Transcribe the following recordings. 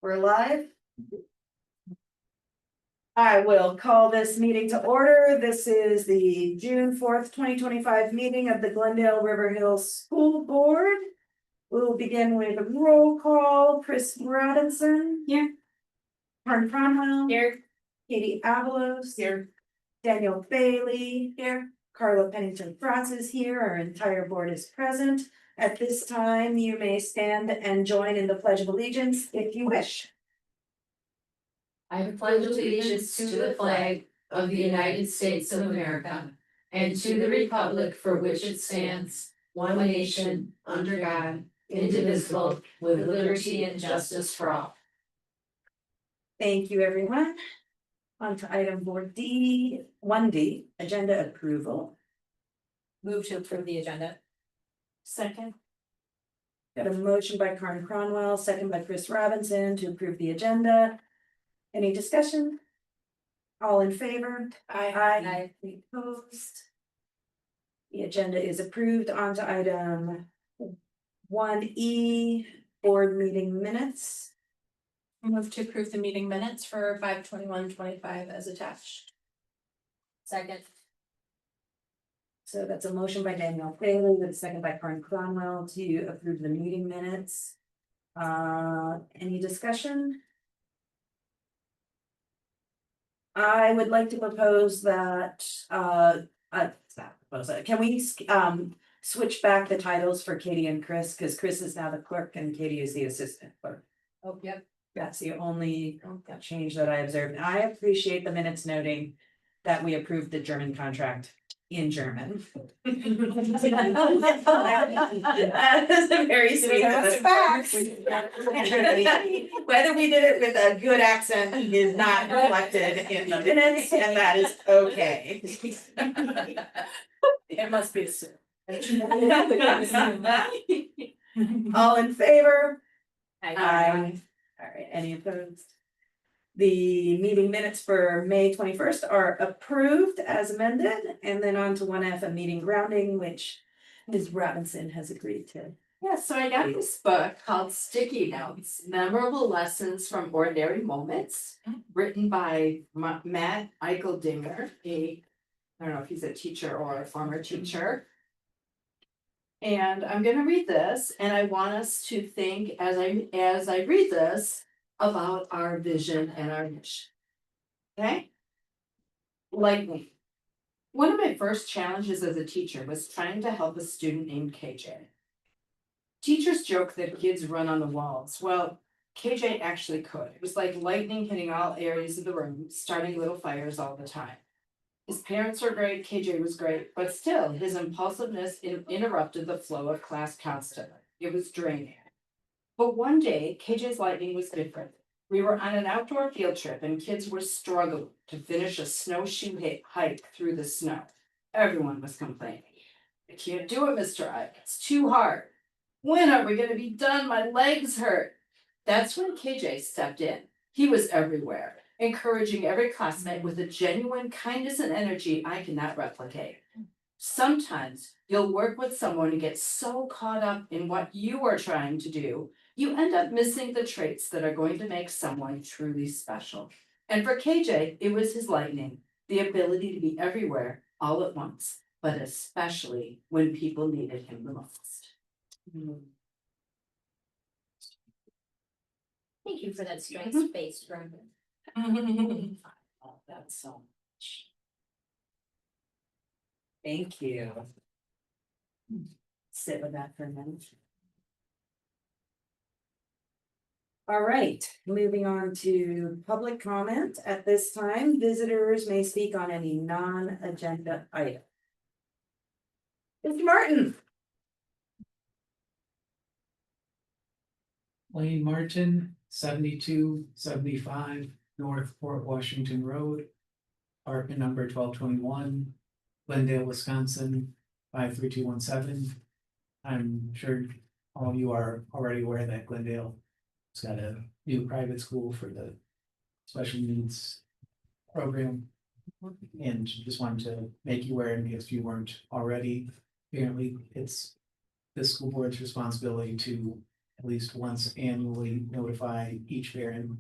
We're live. I will call this meeting to order. This is the June 4th, 2025 meeting of the Glendale-River Hills School Board. We'll begin with a roll call. Chris Robinson. Here. Karen Cromwell. Here. Katie Avalos. Here. Daniel Bailey. Here. Carla Pennington Francis is here. Our entire board is present. At this time, you may stand and join in the Pledge of Allegiance if you wish. I pledge allegiance to the flag of the United States of America and to the republic for which it stands, one nation, under God, indivisible, with liberty and justice for all. Thank you, everyone. On to item board D, 1D, agenda approval. Move to approve the agenda. Second. Got a motion by Karen Cronwell, second by Chris Robinson to approve the agenda. Any discussion? All in favor? Aye. Any opposed? The agenda is approved. On to item 1E, board meeting minutes. Move to approve the meeting minutes for 5/21/25 as attached. Second. So that's a motion by Daniel Bailey with a second by Karen Cronwell to approve the meeting minutes. Any discussion? I would like to propose that, can we, switch back the titles for Katie and Chris, because Chris is now the clerk and Katie is the assistant clerk. Oh, yep. That's the only change that I observed. I appreciate the minutes noting that we approved the German contract in German. That is a very sweet. Whether we did it with a good accent is not reflected in the minutes, and that is okay. It must be. All in favor? Aye. All right, any opposed? The meeting minutes for May 21st are approved as amended, and then on to 1F, a meeting grounding, which Ms. Robinson has agreed to. Yeah, so I got this book called Sticky Notes, Memorable Lessons from Ordinary Moments, written by Matt Eicheldinger, I don't know if he's a teacher or a former teacher. And I'm gonna read this, and I want us to think as I read this about our vision and our mission. Okay? Lightning. One of my first challenges as a teacher was trying to help a student named KJ. Teachers joke that kids run on the walls. Well, KJ actually could. It was like lightning hitting all areas of the room, starting little fires all the time. His parents were great, KJ was great, but still, his impulsiveness interrupted the flow of class constantly. It was draining. But one day, KJ's lightning was different. We were on an outdoor field trip and kids were struggling to finish a snowshoe hike through the snow. Everyone was complaining. I can't do it, Mr. Ike. It's too hard. When are we going to be done? My legs hurt. That's when KJ stepped in. He was everywhere, encouraging every classmate with a genuine kindness and energy I cannot replicate. Sometimes you'll work with someone and get so caught up in what you are trying to do, you end up missing the traits that are going to make someone truly special. And for KJ, it was his lightning, the ability to be everywhere all at once, but especially when people needed him the most. Thank you for that strengths-based room. Oh, that's so much. Thank you. Sit with that for a minute. All right, moving on to public comment. At this time, visitors may speak on any non-agenda item. Mr. Martin. Lane Martin, 7275 North Port Washington Road. Apartment number 1221, Glendale, Wisconsin, 53217. I'm sure all of you are already aware that Glendale has got a new private school for the special needs program. And just wanted to make you aware, and if you weren't already, apparently it's the school board's responsibility to at least once annually notify each parent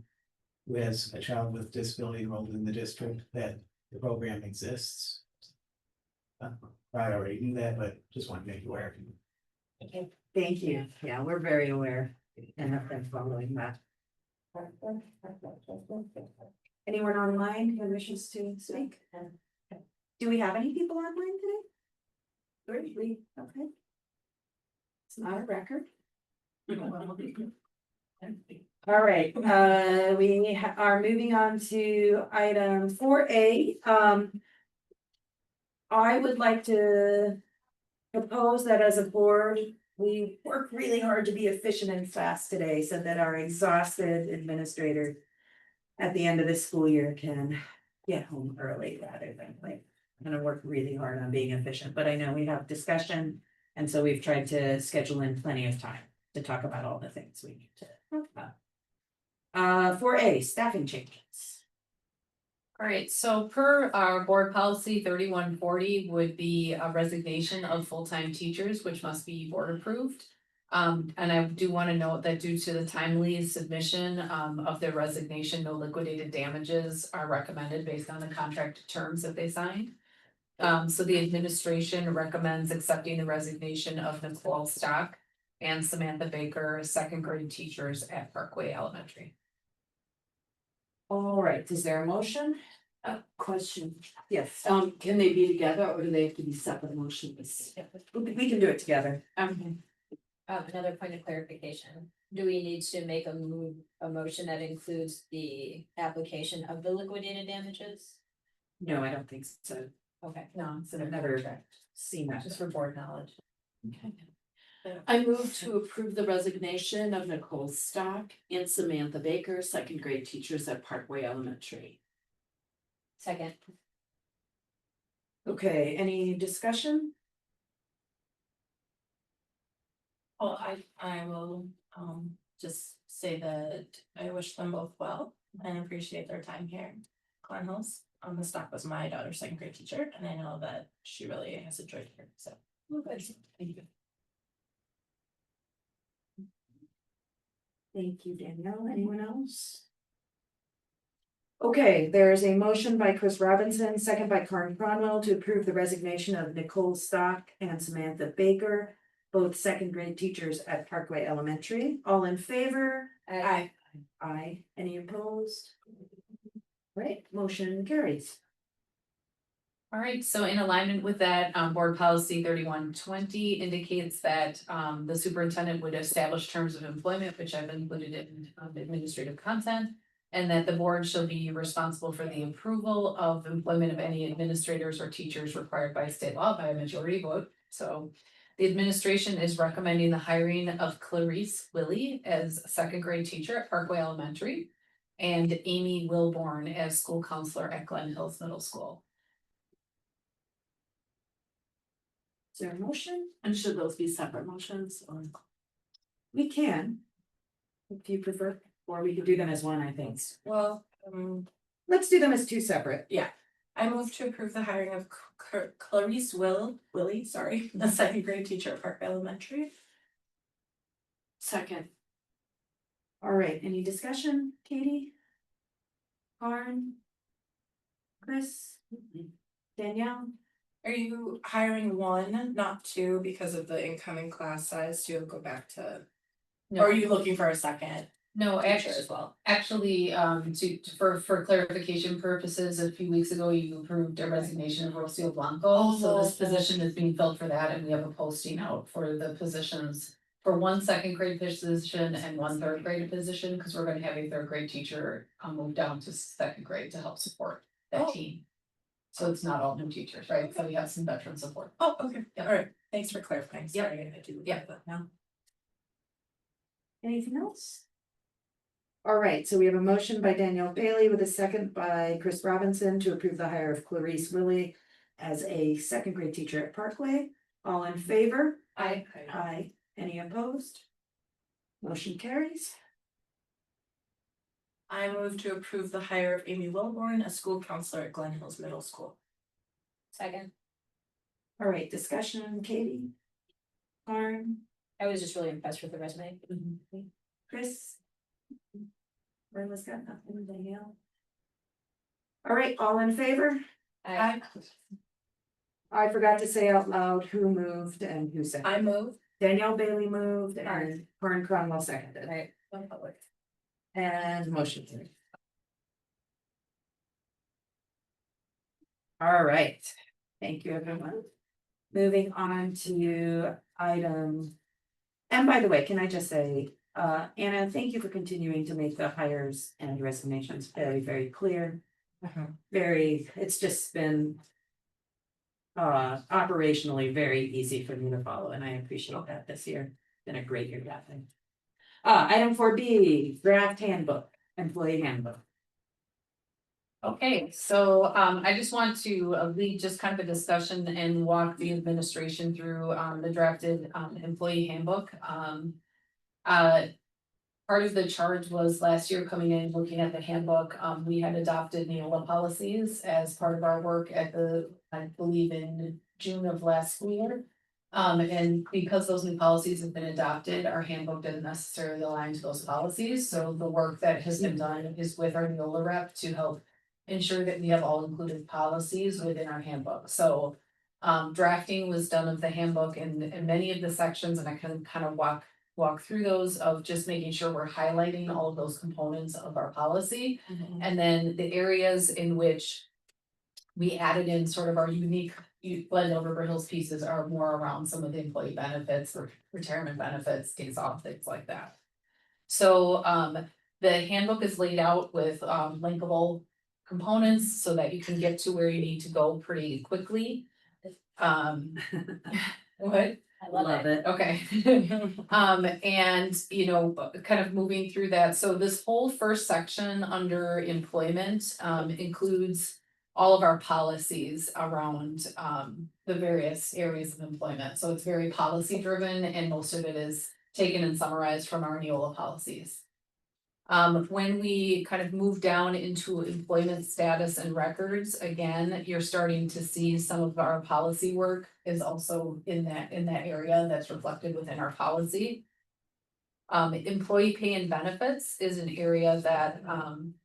who has a child with disability enrolled in the district that the program exists. I already knew that, but just want to make you aware. Thank you. Yeah, we're very aware and have been following that. Anyone online who wishes to speak? Do we have any people online today? Three, okay. It's not a record. All right, we are moving on to item 4A. I would like to propose that as a board, we work really hard to be efficient and fast today so that our exhausted administrator at the end of the school year can get home early rather than like, I'm gonna work really hard on being efficient, but I know we have discussion. And so we've tried to schedule in plenty of time to talk about all the things we need to talk about. 4A, staffing changes. All right, so per our board policy 3140 would be a resignation of full-time teachers, which must be board approved. And I do want to note that due to the timely submission of their resignation, no liquidated damages are recommended based on the contract terms that they signed. So the administration recommends accepting the resignation of Nicole Stock and Samantha Baker, second grade teachers at Parkway Elementary. All right, is there a motion? Question, Yes, can they be together or do they have to be separate motions? we can do it together. Another point of clarification, do we need to make a motion that includes the application of the liquidated damages? No, I don't think so. Okay. No, it's I've in never contract, seen that. just for board knowledge. I move to approve the resignation of Nicole Stock and Samantha Baker, second grade teachers at Parkway Elementary. Second. Okay, any discussion? Well, I will just say that I wish them both well and appreciate their time here. Glen Hills, the Stock was my daughter's second grade teacher, and I know that she really has enjoyed it, so. Thank you. Thank you, Danielle. Anyone else? Okay, there's a motion by Chris Robinson, second by Karen Cronwell to approve the resignation of Nicole Stock and Samantha Baker, both second grade teachers at Parkway Elementary. All in favor? Aye. Aye. Any opposed? Right, motion carries. All right, so in alignment with that, board policy 3120 indicates that the superintendent would establish terms of employment, which I've included in administrative content. And that the board shall be responsible for the approval of employment of any administrators or teachers required by state law by a majority vote. So the administration is recommending the hiring of Clarice Willie as a second grade teacher at Parkway Elementary and Amy Wilborn as school counselor at Glen Hills Middle School. Is there a motion? And should those be separate motions or? We can. If you prefer, or we could do them as one, I think. Well, Let's do them as two separate. I move to approve the hiring of Clarice Willie, the second grade teacher at Parkway Elementary. Second. All right, any discussion, Katie? Karen? Chris? Danielle? Are you hiring one, not two, because of the incoming class size to go back to? Or are you looking for a second? No, teacher as well? actually, for clarification purposes, a few weeks ago, you approved a resignation of Rocio Blanco. So this position is being filled for that, and we have a posting out for the positions. For one second grade position and one third grade position, because we're gonna have a third grade teacher move down to second grade to help support that team. So it's not all new teachers, right? So we have some veteran support. Oh, okay, all right, thanks for clarifying, Yep. sorry, I do. Yep. But now. Anything else? All right, so we have a motion by Danielle Bailey with a second by Chris Robinson to approve the hire of Clarice Willie as a second grade teacher at Parkway. All in favor? Aye. Aye. Any opposed? Motion carries. I move to approve the hire of Amy Wilborn, a school counselor at Glen Hills Middle School. Second. All right, discussion, Katie? Karen? I was just really impressed with the resume. Chris? Brenda's got nothing, Danielle? All right, all in favor? I I forgot to say out loud who moved and who seconded. move. Danielle Bailey moved Alright. and Corin Cromwell seconded. Right, one public. And motion carried. All right, thank you, everyone. Moving on to item. And by the way, can I just say, Anna, thank you for continuing to make the hires and resignations very, very clear. Very, it's just been. Operationally very easy for me to follow, and I appreciate that this year. Been a great year, that thing. Item 4B, draft handbook, employee handbook. Okay, so I just want to lead just kind of a discussion and walk the administration through the drafted employee handbook. Part of the charge was last year coming in, looking at the handbook, we had adopted Neola policies as part of our work at I believe in June of last school year. And because those new policies have been adopted, our handbook doesn't necessarily align to those policies, so the work that has been done is with our Neola rep to help ensure that we have all included policies within our handbook, so. Drafting was done of the handbook and many of the sections, and I can kind of walk through those of just making sure we're highlighting all of those components of our policy. And then the areas in which we added in sort of our unique Glendale-River Hills pieces are more around some of the employee benefits, retirement benefits, days off, things like that. So the handbook is laid out with linkable components so that you can get to where you need to go pretty quickly. What? I love it. Okay. And you know, kind of moving through that, so this whole first section under employment includes all of our policies around the various areas of employment, so it's very policy driven and most of it is taken and summarized from our Neola policies. When we kind of move down into employment status and records, again, you're starting to see some of our policy work is also in that area that's reflected within our policy. Employee pay and benefits is an area that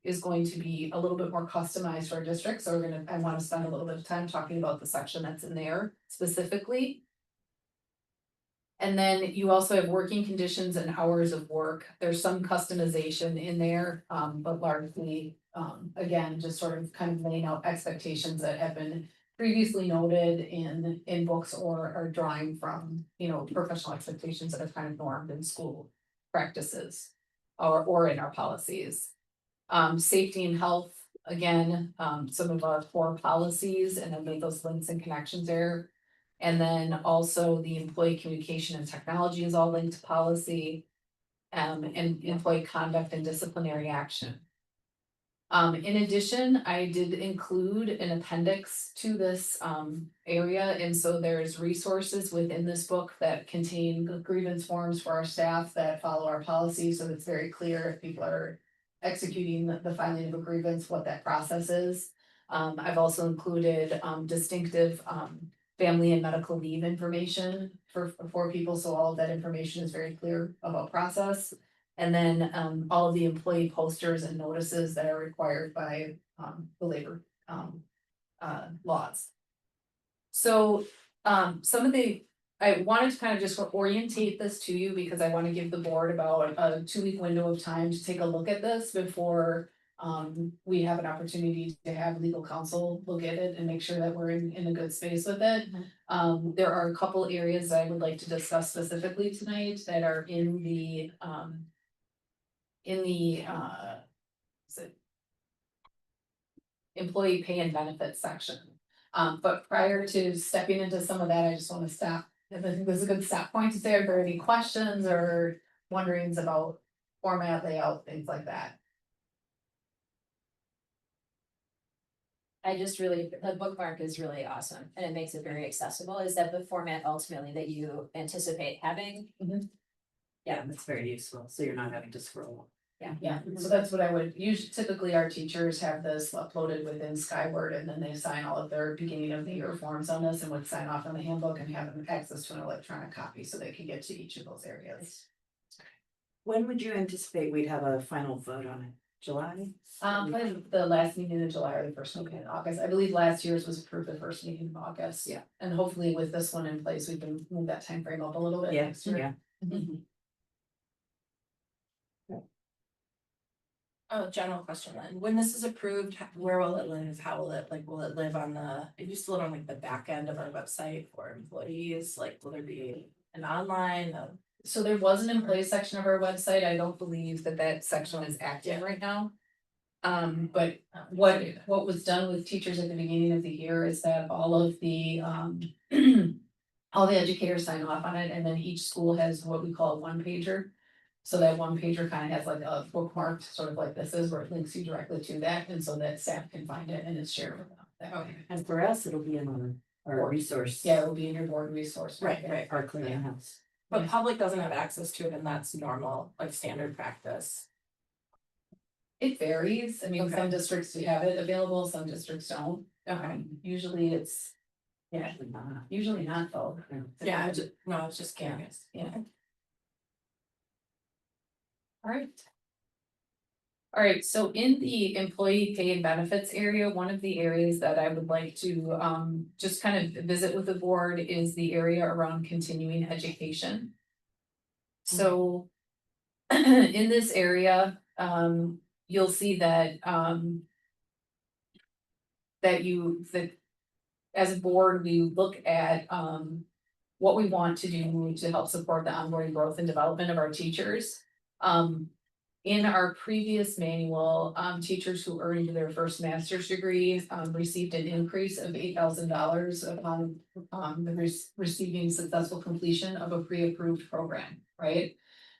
is going to be a little bit more customized for our district, so I want to spend a little bit of time talking about the section that's in there specifically. And then you also have working conditions and hours of work. There's some customization in there, but largely, again, just sort of kind of laying out expectations that have been previously noted in books or drawing from, you know, professional expectations that are kind of normed in school practices or in our policies. Safety and health, again, some of our core policies, and then make those links and connections there. And then also the employee communication and technology is all linked to policy. And employee conduct and disciplinary action. In addition, I did include an appendix to this area, and so there's resources within this book that contain grievance forms for our staff that follow our policies, so it's very clear if people are executing the filing of a grievance, what that process is. I've also included distinctive family and medical leave information for people, so all of that information is very clear about process. And then all of the employee posters and notices that are required by the labor laws. So some of I wanted to kind of just orientate this to you because I want to give the board about a 2-week window of time to take a look at this before we have an opportunity to have legal counsel look at it and make sure that we're in a good space with it. There are a couple areas I would like to discuss specifically tonight that are in the employee pay and benefits section. But prior to stepping into some of that, I just want to stop. I think this is a good stop point to say if there are any questions or wonderings about format, layout, things like that. The bookmark is really awesome and it makes it very accessible. Is that the format ultimately that you anticipate having? Yeah, that's very useful, so you're not having to scroll. Yeah, so that's what I would, usually typically our teachers have this uploaded within Skyward and then they sign all of their beginning of the year forms on this and would sign off on the handbook and have access to an electronic copy so they can get to each of those areas. When would you anticipate we'd have a final vote on it? July? Probably the last meeting in July or the first meeting in August. I believe last year's was approved the first meeting in August. Yeah. And hopefully with this one in place, we can move that time frame up a little bit Yeah, next year. yeah. Mhm. Oh, general question then, when this is approved, where will it live, how will it, will it live on it used to live on like the back end of our website for employees, like, will there be an online, So there was an employee section of our website. I don't believe that that section is active Yeah. right now. But what was done with teachers at the beginning of the year is that all of the all the educators sign off on it, and then each school has what we call a one pager. So that one pager kind of has like a bookmark, sort of like this is, where it links you directly to that, and so that staff can find it and it's shared with them. that way. And for us, it'll be in our resource. Yeah, it will be in your board resource. Right. Our clearinghouse. but public doesn't have access to it, and that's normal, like standard practice. It varies. I mean, Okay. some districts do have it available, some districts don't. Okay, Usually it's, yeah, usually not though. yeah, I was just curious. Yeah. Alright. Alright, so in the employee pay and benefits area, one of the areas that I would like to just kind of visit with the board is the area around continuing education. So in this area, you'll see that that as a board, we look at what we want to do to help support the ongoing growth and development of our teachers. In our previous manual, teachers who earned their first master's degree received an increase of $8,000 upon receiving successful completion of a pre-approved program, right?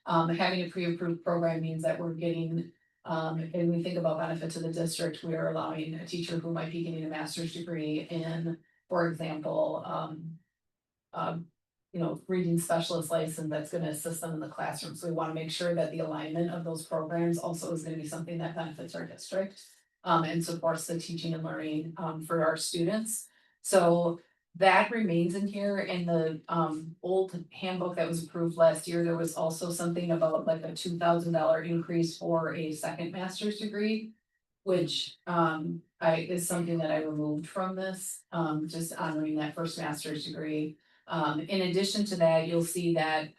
Having a pre-approved program means that we're getting, and we think about benefit to the district, we are allowing a teacher who might be getting a master's degree in, for example, reading specialist license that's gonna assist them in the classroom. So we wanna make sure that the alignment of those programs also is gonna be something that benefits our district. And supports the teaching and learning for our students. So that remains in here. In the old handbook that was approved last year, there was also something about like a $2,000 increase for a second master's degree. Which is something that I removed from this, just honoring that first master's degree. In addition to that, you'll see that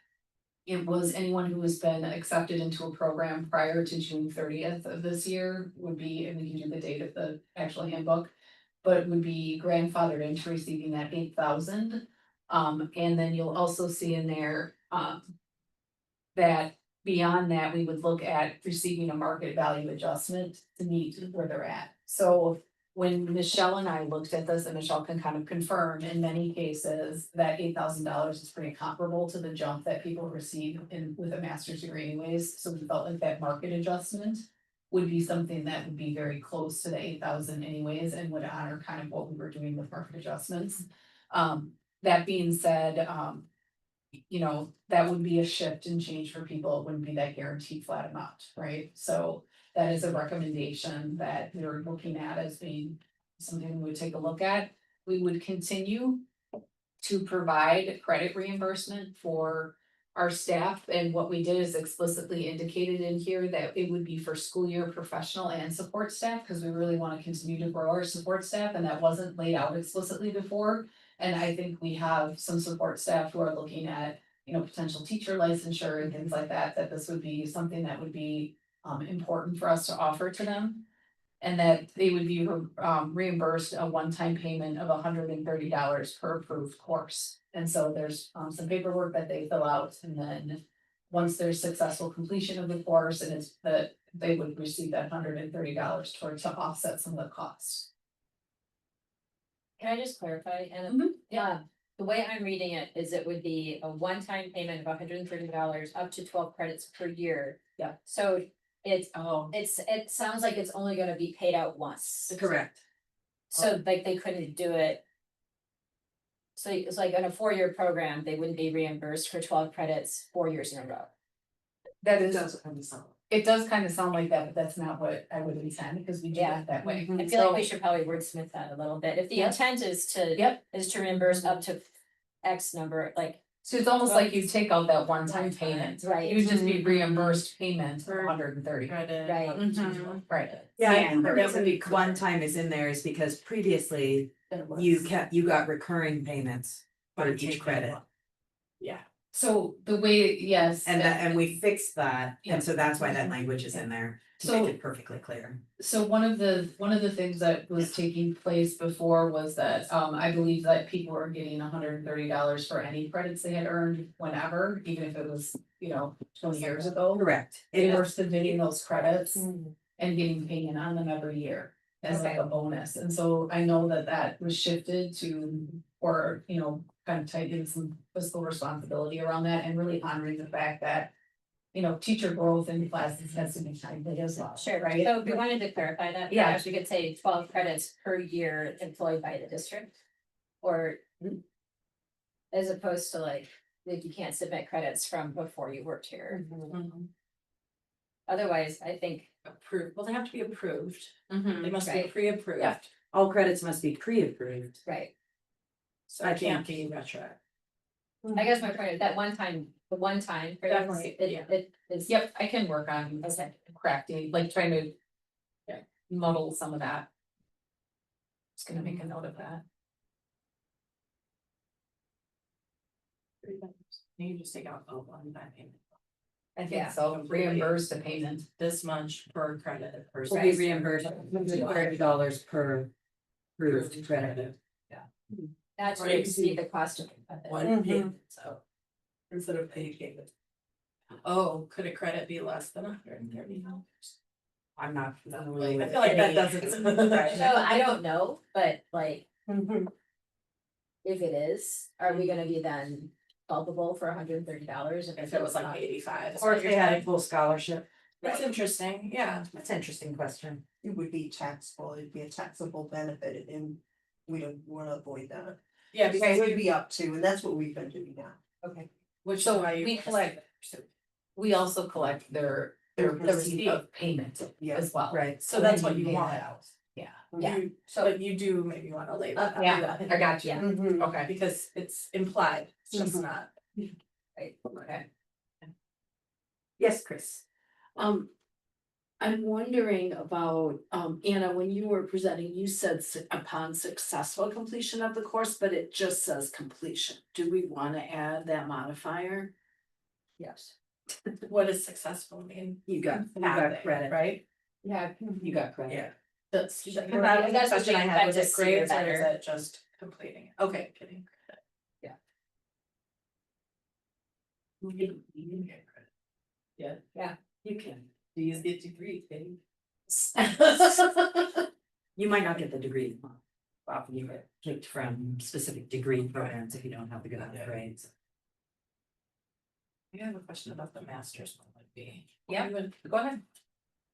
it was anyone who has been accepted into a program prior to June 30th of this year would be, and we can do the date of the actual handbook, but would be grandfathered into receiving that 8,000. And then you'll also see in there that beyond that, we would look at receiving a market value adjustment to meet where they're at. So when Michelle and I looked at this, and Michelle can kind of confirm, in many cases, that $8,000 is pretty comparable to the jump that people receive with a master's degree anyways. So we felt like that market adjustment would be something that would be very close to the 8,000 anyways, and would honor kind of what we were doing with market adjustments. That being said, that would be a shift and change for people. It wouldn't be that guaranteed flat amount, right? So that is a recommendation that we're looking at as being something we would take a look at. We would continue to provide credit reimbursement for our staff, and what we did is explicitly indicated in here that it would be for school year professional and support staff, because we really want to continue to grow our support staff, and that wasn't laid out explicitly before. And I think we have some support staff who are looking at, potential teacher licensure and things like that, that this would be something that would be important for us to offer to them. And that they would be reimbursed a one-time payment of $130 per approved course. And so there's some paperwork that they fill out, and then once there's successful completion of the course, and it's that they would receive that $130 to offset some of the costs. Can I just clarify? And Yeah. the way I'm reading it is it would be a one-time payment of $130 up to 12 credits per year. Yeah. So it sounds like it's only gonna be paid out once. Correct. So like they couldn't do it. So it's like in a 4-year program, they wouldn't be reimbursed for 12 credits 4 years in a row. That is, It does kind of sound like that, but that's not what I would intend, because we do Yeah. it that way. I feel like we should probably wordsmith that a little bit. If the Yep. intent is to. Yep. Is to reimburse up to X number, like, So it's almost like you take out that one-time payment. right, You would just be reimbursed payment for For- 130. Credit. Right. Mhm. Right. Yeah, I Yeah, think the that would be reason one time is in there is because previously you got recurring payments for By each taking credit. one. Yeah, So the way, yes. And we fixed that, Yeah. and so that's why that language is in there, to So- make it perfectly clear. So one of the things that was taking place before was that, I believe that people were getting $130 for any credits they had earned whenever, even if it was, 20 years ago. Correct. They It were was, submitting those credits and getting payment on them every year as like a bonus. And so I know that was shifted to, or, kind of tightening some fiscal responsibility around that and really honoring the fact that, teacher growth in classes has to be timely as well. sure, Right? so we wanted to clarify that, Yeah. perhaps we could say 12 credits per year employed by the district. Or. As opposed to like you can't submit credits from before you worked here, otherwise, I think. approved, well, they have to be approved, Mhm. they must be Right. pre-approved. Yeah. all credits must be pre-approved. Right, So it can't be retro. I guess my point is that the one time. for Definitely, it- yeah. It is. Yep, I can work on Okay. crafting, like trying to. Muddle some of that. Just gonna make a note of that. You just take out a one-time payment, I think Yeah. so, reimburse the payment. this much per credit per. Will be reimbursed $200 per approved credit. That's Or to you could exceed do the cost of it. One payment, so. Instead of pay payment. Oh, could a credit be less than $130? I'm not. I feel like that doesn't. Right. So I don't know, but like, Mm-hmm. if it is, are we gonna be then culpable for $130 If it was like 85. Or if they had a full scholarship. That's interesting, yeah. That's an interesting question. It would be taxable, it'd be a taxable benefit, and we don't wanna avoid that. Yeah, It because would be up to, and that's what we've been doing now. Okay. which is So why you. we collect- We also collect their receipt of payment Yeah. as well. Right. So that's what When you pay want. that out. Yeah, Yeah. You- So- But you do maybe wanna lay that. out. yeah, I got you. Yeah. Mm-hmm. Okay, Because it's implied, it's just Mhm. not. okay. Yes, Chris. I'm wondering about, Anna, when you were presenting, you said upon successful completion of the course, but it just says completion. Do we wanna add that modifier? Yes. What does successful mean? You got Passing, credit. right? Yeah. You got credit. Yeah. That's, Because that was the that's what question I we had, was expect it to see or grades or is better. it just completing? it? Okay, kidding. Yeah. You can get credit. Yeah. Yeah. You can, you use the degree, baby. You might not get the degree. Often you get kicked from specific degree programs if you don't have the good enough grades. I have a question about the master's one would be. Yeah. Go ahead.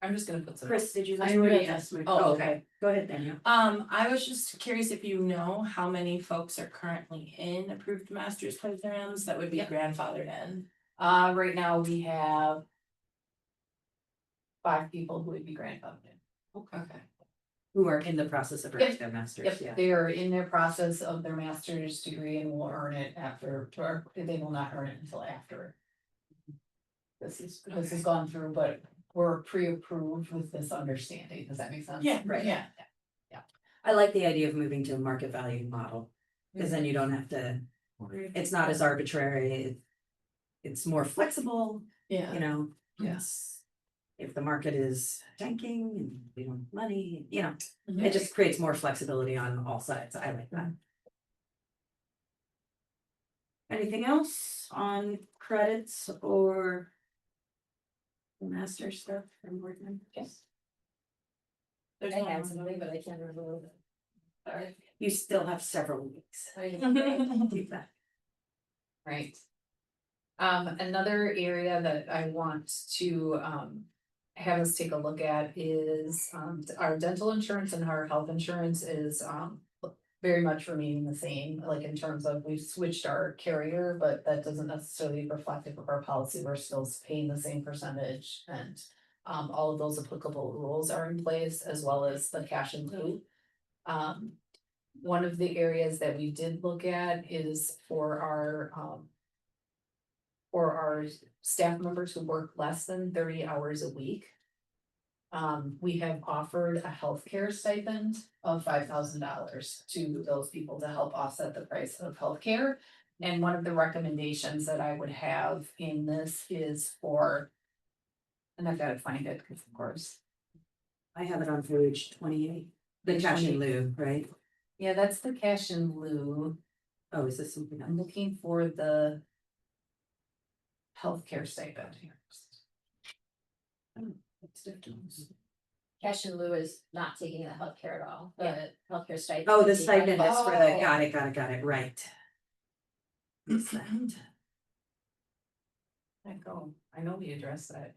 I'm just gonna put some. Chris, did you? I already asked my. Oh, okay. Go ahead, Daniel. I was just curious if you know how many folks are currently in approved master's programs that would be Yeah. grandfathered in? Right now we have 5 people who would be grandfathered in. Okay. Who are in the process of earning their masters, Yep, yeah. they are in their process of their master's degree and will earn it after, or they will not earn it until after. This is gone through, but we're pre-approved with this understanding, does that make sense? Yeah, Right. yeah. I like the idea of moving to a market value model, because then you don't have to, it's not as arbitrary. It's more flexible, Yeah. you know, Yes. if the market is tanking and we don't have money, you know, Mhm. it just creates more flexibility on all sides. I like that. Anything else on credits or the master stuff from Boardman? Yes. There's I one had more. something, but I can't remember. what it Sorry. You still have several weeks. was. Keep that. Right. Another area that I want to have us take a look at is our dental insurance and our health insurance is very much remaining the same, like in terms of we've switched our carrier, but that doesn't necessarily reflect if our policy, we're still paying the same percentage and all of those applicable rules are in place, as well as the cash in lieu. One of the areas that we did look at is for our staff members who work less than 30 hours a week. We have offered a healthcare stipend of $5,000 to those people to help offset the price of healthcare. And one of the recommendations that I would have in this is for, and I've got to find it, because of course. I have it on page 28, the cash in lieu, right? Yeah, that's the cash in lieu. Oh, is this something I'm else? looking for the healthcare stipend here. It's different. Cash in lieu is not taking the healthcare at all, the healthcare stipend. Oh, the is stipend being- is for the, got it, right. What's that? I know we addressed that.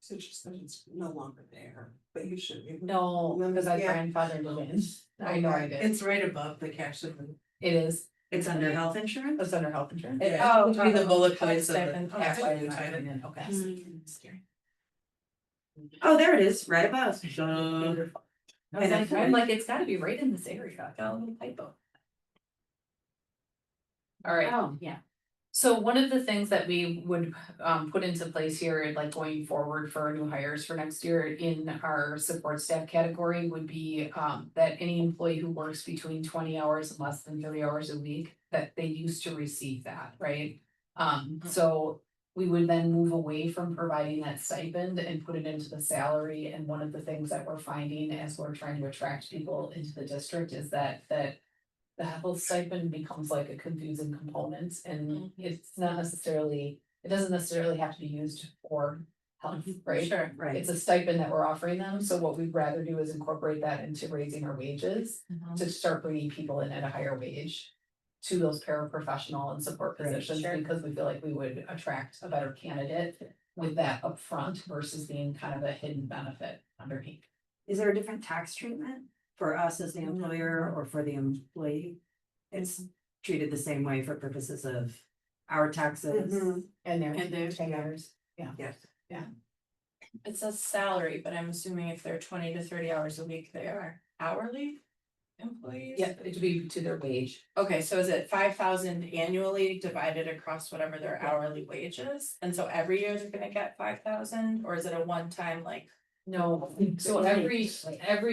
So just that it's no longer there, but you should. No, because I Yeah. grandfathered it in. I know I did. It's right above the cash. It is, It's under health insurance? it's under health insurance. Yeah, Oh, between the bullet health points of the- stipend, oh, that's why okay. I'm not putting it in, okay. Oh, there it is, right above. I'm like, it's gotta be right in this area, I got a little typo. All right. Oh, yeah. So one of the things that we would put into place here, like going forward for our new hires for next year in our support staff category would be that any employee who works between 20 hours and less than 30 hours a week, that they used to receive that, right? So we would then move away from providing that stipend and put it into the salary. And one of the things that we're finding as we're trying to attract people into the district is that the health stipend becomes like a confusing component, and it's not necessarily, it doesn't necessarily have to be used for health, right? Sure. Right. It's a stipend that we're offering them, so what we'd rather do is incorporate that into raising our wages to start bringing people in at a higher wage to those paraprofessional and support Right, positions, sure. because we feel like we would attract a better candidate with that upfront versus being kind of a hidden benefit underneath. Is there a different tax treatment for us as the employer or for the employee? It's treated the same way for purposes of our taxes. And their And their- hours, yeah. Yes. It says salary, but I'm assuming if they're 20 to 30 hours a week, they are hourly employees? Yeah, it would be to their wage. Okay, so is it 5,000 annually divided across whatever their hourly wage is? And so every year they're gonna get 5,000, or is it a one-time like? No, so every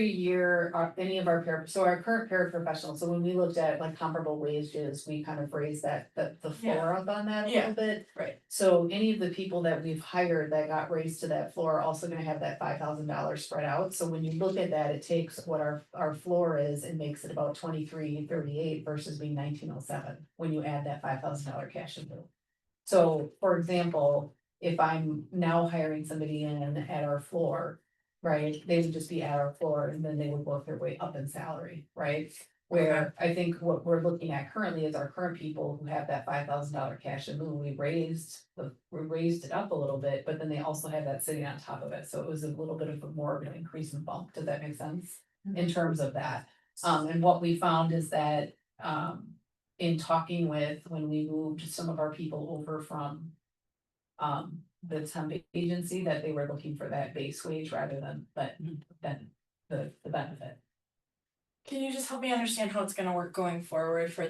year, any of our so our current paraprofessionals, so when we looked at like comparable wages, we kind of raised that, the floor up on that a Yeah. little bit. Right. So any of the people that we've hired that got raised to that floor are also gonna have that $5,000 spread out. So when you look at that, it takes what our floor is and makes it about 2338 versus being 1907, when you add that $5,000 cash in lieu. So, for example, if I'm now hiring somebody in at our floor, right, they would just be at our floor and then they would work their way up in salary, right? Where I think what we're looking at currently is our current people who have that $5,000 cash in lieu, we raised it up a little bit, but then they also have that sitting on top of it, so it was a little bit of a more of an increase in bump, does that make sense? In terms of that, and what we found is that, in talking with, when we moved some of our people over from the temp agency, that they were looking for that base wage rather than the benefit. Can you just help me understand how it's gonna work going forward for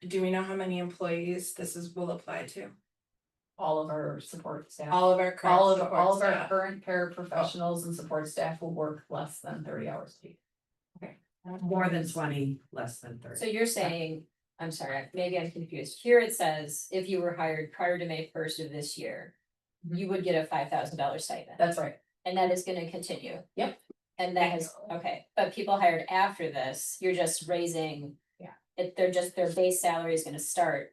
do we know how many employees will apply to? All of our support staff, All of our current all of support our staff? current paraprofessionals and support staff will work less than 30 hours a week. More than 20, less than 30. So you're saying, I'm sorry, maybe I'm confused. Here it says, if you were hired prior to May 1st of this year, you would get a $5,000 stipend, That's right. and that is gonna continue. Yep. And that has, okay, but people hired after this, you're just raising. Yeah. Their base salary is gonna start.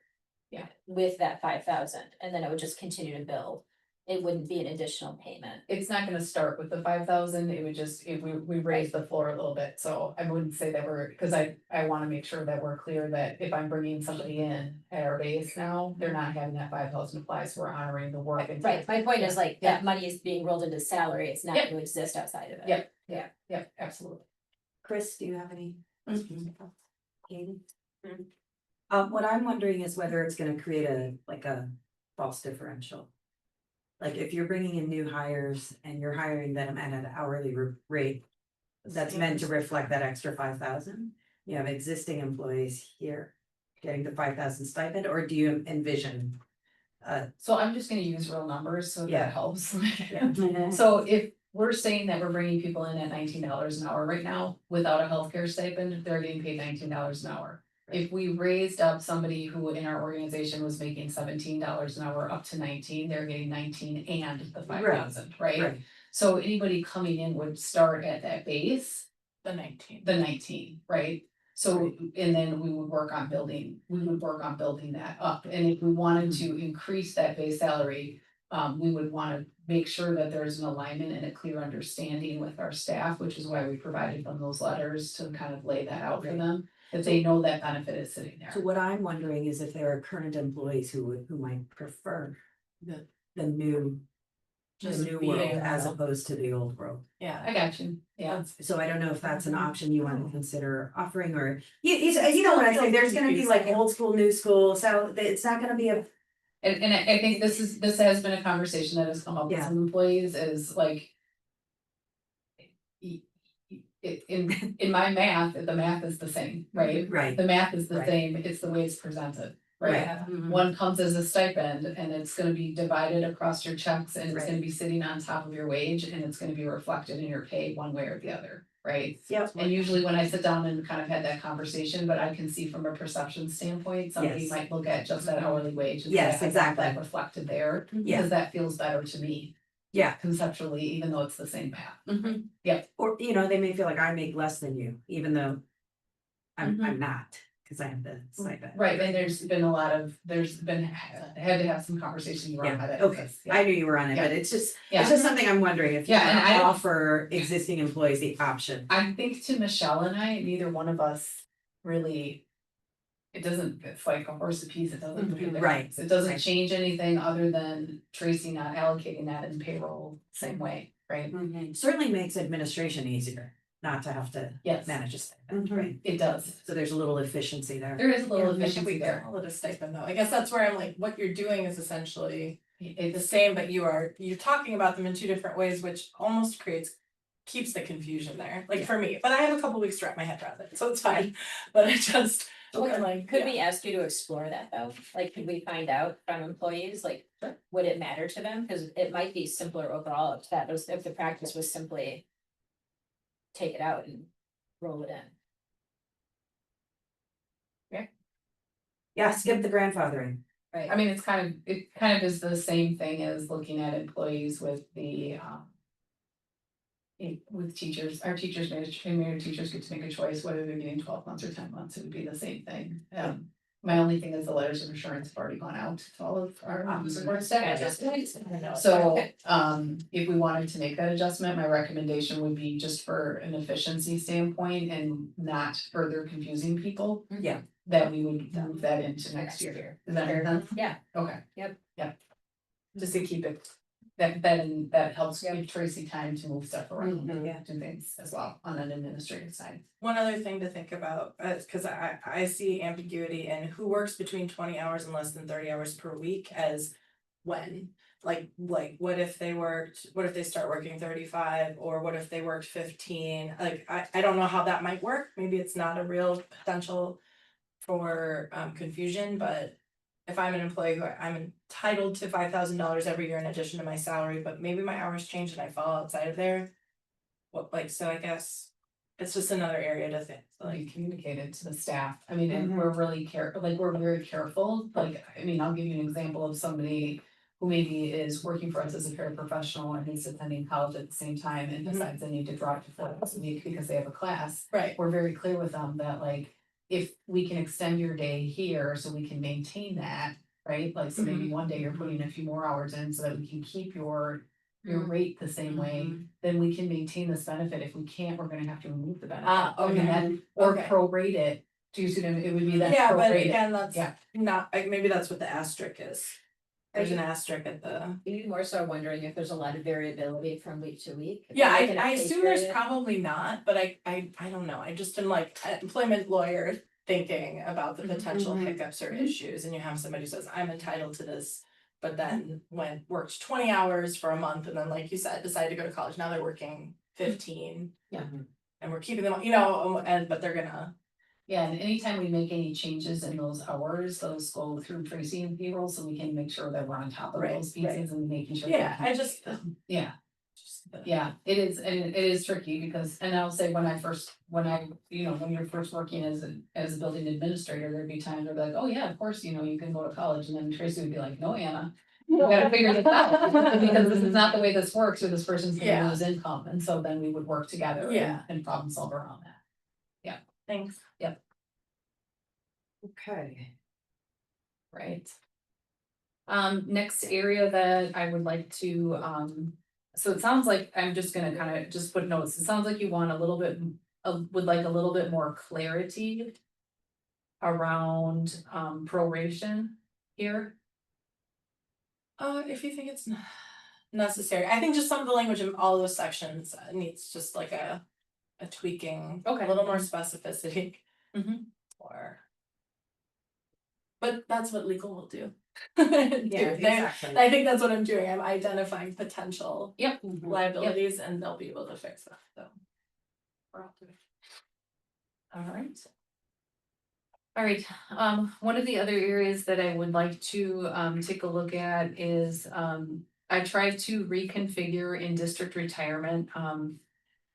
Yeah. With that 5,000, and then it would just continue to build. It wouldn't be an additional payment. It's not gonna start with the 5,000, it would just, we raised the floor a little bit, so I wouldn't say that cause I wanna make sure that we're clear that if I'm bringing somebody in at our base now, they're not having that 5,000 apply, so we're honoring the work. and- Right, my point is like, Yeah. that money is being rolled into salary, it's not Yep. gonna exist outside of it. Yep, yep, absolutely. Chris, do you have any? Katie? Mhm. What I'm wondering is whether it's gonna create a false differential. Like if you're bringing in new hires and you're hiring them at an hourly rate. That's meant to reflect that extra 5,000. You have existing employees here getting the 5,000 stipend, or do you envision? So I'm just gonna use real numbers, so Yeah. that helps. Yeah. So if we're saying that we're bringing people in at $19 an hour right now, without a healthcare stipend, they're getting paid $19 an hour. If we raised up somebody who in our organization was making $17 an hour up to 19, they're getting 19 and the 5,000, right? Right. So anybody coming in would start at that base, The 19. the 19, right? So, and then we would work on building that up, and if we wanted to increase that base salary. We would wanna make sure that there's an alignment and a clear understanding with our staff, which is why we provided them those letters to kind of lay that out for them. That they know that benefit is sitting there. So what I'm wondering is if there are current employees who might prefer the new. The Just new being world as around. opposed to the old world. Yeah. I got you, yeah. So I don't know if that's an option you want to consider offering, or you know what I say, there's gonna be like old school, new school, so it's not gonna be a. And I think this has been a conversation that has come up with Yeah. some employees is like. In my math, the math is the same, right? Right. The math is the Right. same, it's the way it's presented, right? Right. One comes as a stipend and it's gonna be divided across your checks and it's Right. gonna be sitting on top of your wage and it's gonna be reflected in your pay one way or the other, right? Yep. And usually when I sit down and kind of had that conversation, but I can see from a perception standpoint, somebody Yes. might look at just that hourly wage. And say, Yes, "I want exactly. that reflected there, Yeah. because that feels better to me. Yeah. Conceptually, even though it's the same path. Or, you know, they may feel like I make less than you, even though. I'm not, cause I have the stipend. Right, and there's been had to have some conversation around Yeah, that. okay, I knew you were on it, Yeah. but it's just Yeah. something I'm wondering if you Yeah, and I wanna don't- offer existing employees the option. I think to Michelle and I, neither one of us really. It's like a horse apiece, it doesn't. do anything. Right, It doesn't right. change anything other than Tracy not allocating that in payroll same way, right? Certainly makes administration easier, not to have to Yes, manage a stipend, right? it does. So there's a little efficiency there. There is a little I think efficiency we there. call it a stipend though. I guess that's where I'm like, what you're doing is essentially the It's, same, but you're talking about them in two different ways, which almost keeps the confusion there, like for me, but I have a couple weeks to wrap my head around it, so it's fine. But I just, like, Could we ask you to explore that though? Like, could we find out from employees, like, would it matter to them? Cause it might be simpler overall if if the practice was simply. Take it out and roll it in. Yeah, skip the grandfathering. I mean, it kind of is the same thing as looking at employees with the, with teachers, our teachers, teachers get to make a choice whether they're getting 12 months or 10 months, it would be the same thing. My only thing is the letters of insurance have already gone out to all of our support staff. So, if we wanted to make that adjustment, my recommendation would be just for an efficiency standpoint and not further confusing people. Yeah. That we would move that into next year. Does that make sense? Yeah. Okay. Yep. Yeah. Just to keep it, that helps give Tracy time to move stuff around, Yeah. do things as well on an administrative side. one other thing to think about, cause I see ambiguity in who works between 20 hours and less than 30 hours per week as when. Like what if they start working 35, or what if they worked 15, like I don't know how that might work, maybe it's not a real potential for confusion, but if I'm an employee who I'm entitled to $5,000 every year in addition to my salary, but maybe my hours change and I fall outside of there. So I guess it's just another area to think, Like communicated to the staff, I mean, and we're really we're very careful, like, I mean, I'll give you an example of somebody. Who maybe is working for us as a paraprofessional and he's attending college at the same time and decides they need to drop to 4 hours a week because they have a class. right, We're very clear with them that like, if we can extend your day here so we can maintain that, right? Like, so maybe one day you're putting a few more hours in so that we can keep your rate the same way, then we can maintain this benefit. If we can't, we're gonna have to remove the benefit. okay. And then, or Okay. prorate it. Do you see what I mean? It would be that Yeah, but prorated. again, that's Yeah. not, like, maybe that's what the asterisk is. There's an asterisk at the. You're more so wondering if there's a lot of variability from week to week. If Yeah, you're looking at I pay assume there's period. probably not, but I don't know, I just am like an employment lawyer thinking about the potential hiccups or issues, and you have somebody who says, I'm entitled to this but then worked 20 hours for a month, and then like you said, decided to go to college, now they're working 15. Yeah. And we're keeping them, but they're gonna, Yeah, and anytime we make any changes in those hours, those go through Tracy and payroll, so we can make sure that we're on top of Right, those pieces and making sure. yeah, that- I just. Yeah, just- yeah, it is, and it is tricky because, and I'll say when you're first working as a building administrator, there'd be times where like, oh yeah, of course, you can go to college, and then Tracy would be like, no, Anna. We gotta figure this out, because this is not the way this works, or this person's gonna Yeah. lose income, and so then we would work together Yeah. and problem solve around that. Thanks. Okay. Right. Next area that I would like to, so it sounds like, I'm just gonna kind of just put notes, it sounds like you want a little bit, would like a little bit more clarity around, proration here. If you think it's necessary, I think just some of the language in all those sections needs just like a tweaking, Okay. a little more specificity. Mhm. Or. But that's what legal will do. Exactly. I think that's what I'm doing, I'm identifying potential Yep. liabilities and they'll be able to fix them, so. we're all doing. All right. All right, one of the other areas that I would like to take a look at is I tried to reconfigure in district retirement.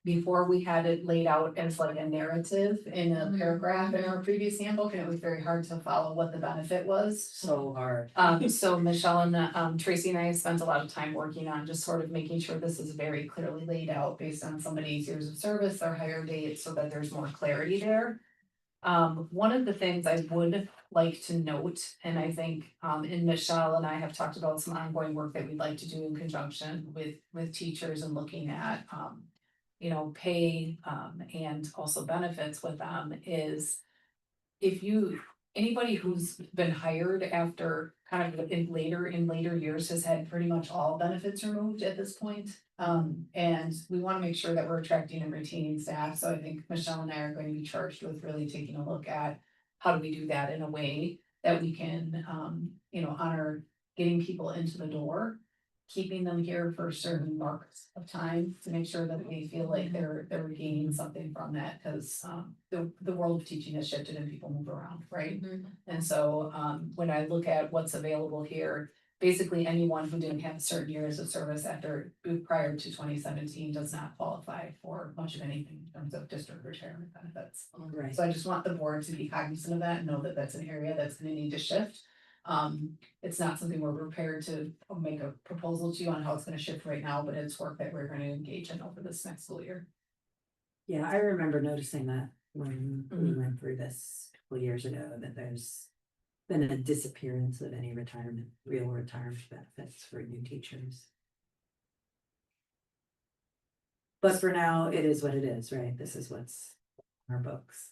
Before we had it laid out as like a narrative in a paragraph in our previous handbook, and it was very hard to follow what the benefit was. So hard. So Michelle and Tracy and I spent a lot of time working on just sort of making sure this is very clearly laid out based on somebody's years of service, their hire date, so that there's more clarity there. One of the things I would like to note, and I think, and Michelle and I have talked about some ongoing work that we'd like to do in conjunction with teachers and looking at, pay, and also benefits with them is if anybody who's been hired after kind of in later years has had pretty much all benefits removed at this point. And we want to make sure that we're attracting and retaining staff. So I think Michelle and I are going to be charged with really taking a look at how do we do that in a way that we can, honor getting people into the door, keeping them here for certain marks of time to make sure that they feel like they're gaining something from that, because the world of teaching has shifted and people move around, right? And so when I look at what's available here, basically anyone who didn't have certain years of service prior to 2017 does not qualify for much of anything in terms of district retirement benefits. Right. So I just want the board to be cognizant of that and know that that's an area that's going to need to shift. It's not something we're prepared to make a proposal to you on how it's going to shift right now, but it's work that we're going to engage in over this next school year. Yeah, I remember noticing that when we went through this a couple years ago, that there's been a disappearance of any real retirement benefits for new teachers. But for now, it is what it is, right? This is what's in our books.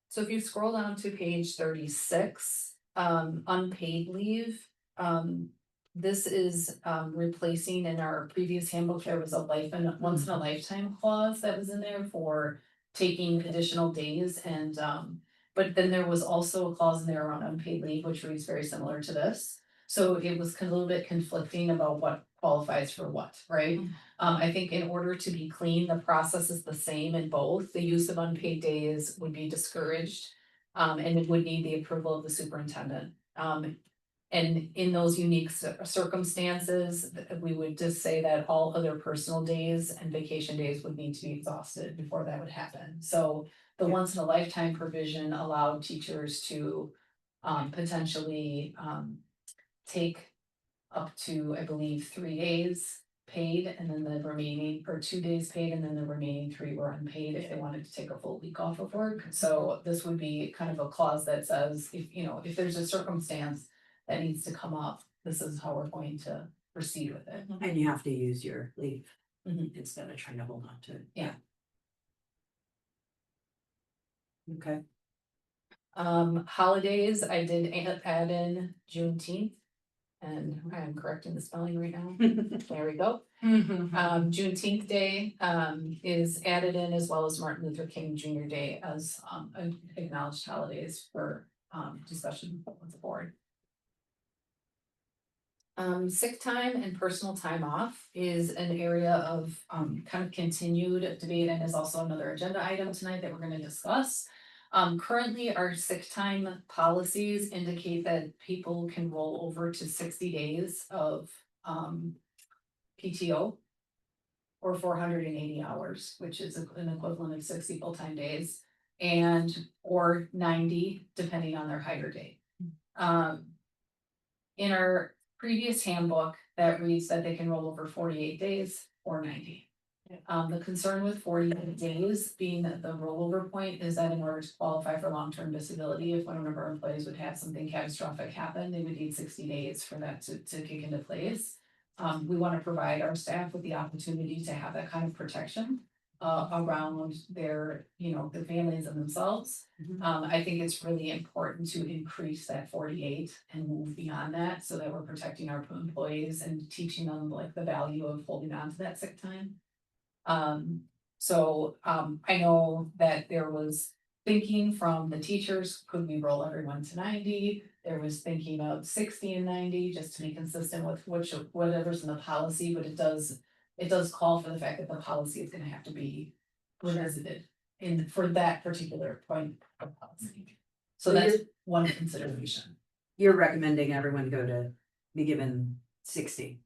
So if you scroll down to page 36, unpaid leave, this is replacing in our previous handbook, there was a once in a lifetime clause that was in there for taking additional days, and but then there was also a clause in there around unpaid leave, which reads very similar to this. So it was a little bit conflicting about what qualifies for what, right? I think in order to be clean, the process is the same in both. The use of unpaid days would be discouraged, and it would need the approval of the superintendent. And in those unique circumstances, we would just say that all other personal days and vacation days would need to be exhausted before that would happen. So the once in a lifetime provision allowed teachers to potentially take up to, I believe, 3 days paid, and then the remaining, or 2 days paid, and then the remaining 3 were unpaid if they wanted to take a full week off of work. So this would be kind of a clause that says, if there's a circumstance that needs to come up, this is how we're going to proceed with it. And you have to use your leave Mhm. instead of trying to hold on to it. Yeah. Okay. Holidays, I did add in Juneteenth, and I am correcting the spelling right now. There we go. Juneteenth Day is added in, as well as Martin Luther King Jr. Day as acknowledged holidays for discussion with the board. Sick time and personal time off is an area of kind of continued debate and is also another agenda item tonight that we're gonna discuss. Currently, our sick time policies indicate that people can roll over to 60 days of PTO. Or 480 hours, which is an equivalent of 60 full-time days, and or 90, depending on their hire date. In our previous handbook, that reads that they can roll over 48 days or 90. The concern with 48 days being that the rollover point is that in order to qualify for long-term disability, if one of our employees would have something catastrophic happen, they would need 60 days for that to kick into place. We want to provide our staff with the opportunity to have that kind of protection around their, the families and themselves. I think it's really important to increase that 48 and move beyond that so that we're protecting our employees and teaching them like the value of holding on to that sick time. I know that there was thinking from the teachers, could we roll everyone to 90? There was thinking of 60 and 90, just to be consistent with whatever's in the policy, but it does call for the fact that the policy is gonna have to be revisited for that particular point of policy. So that's one consideration. You're recommending everyone be given 60,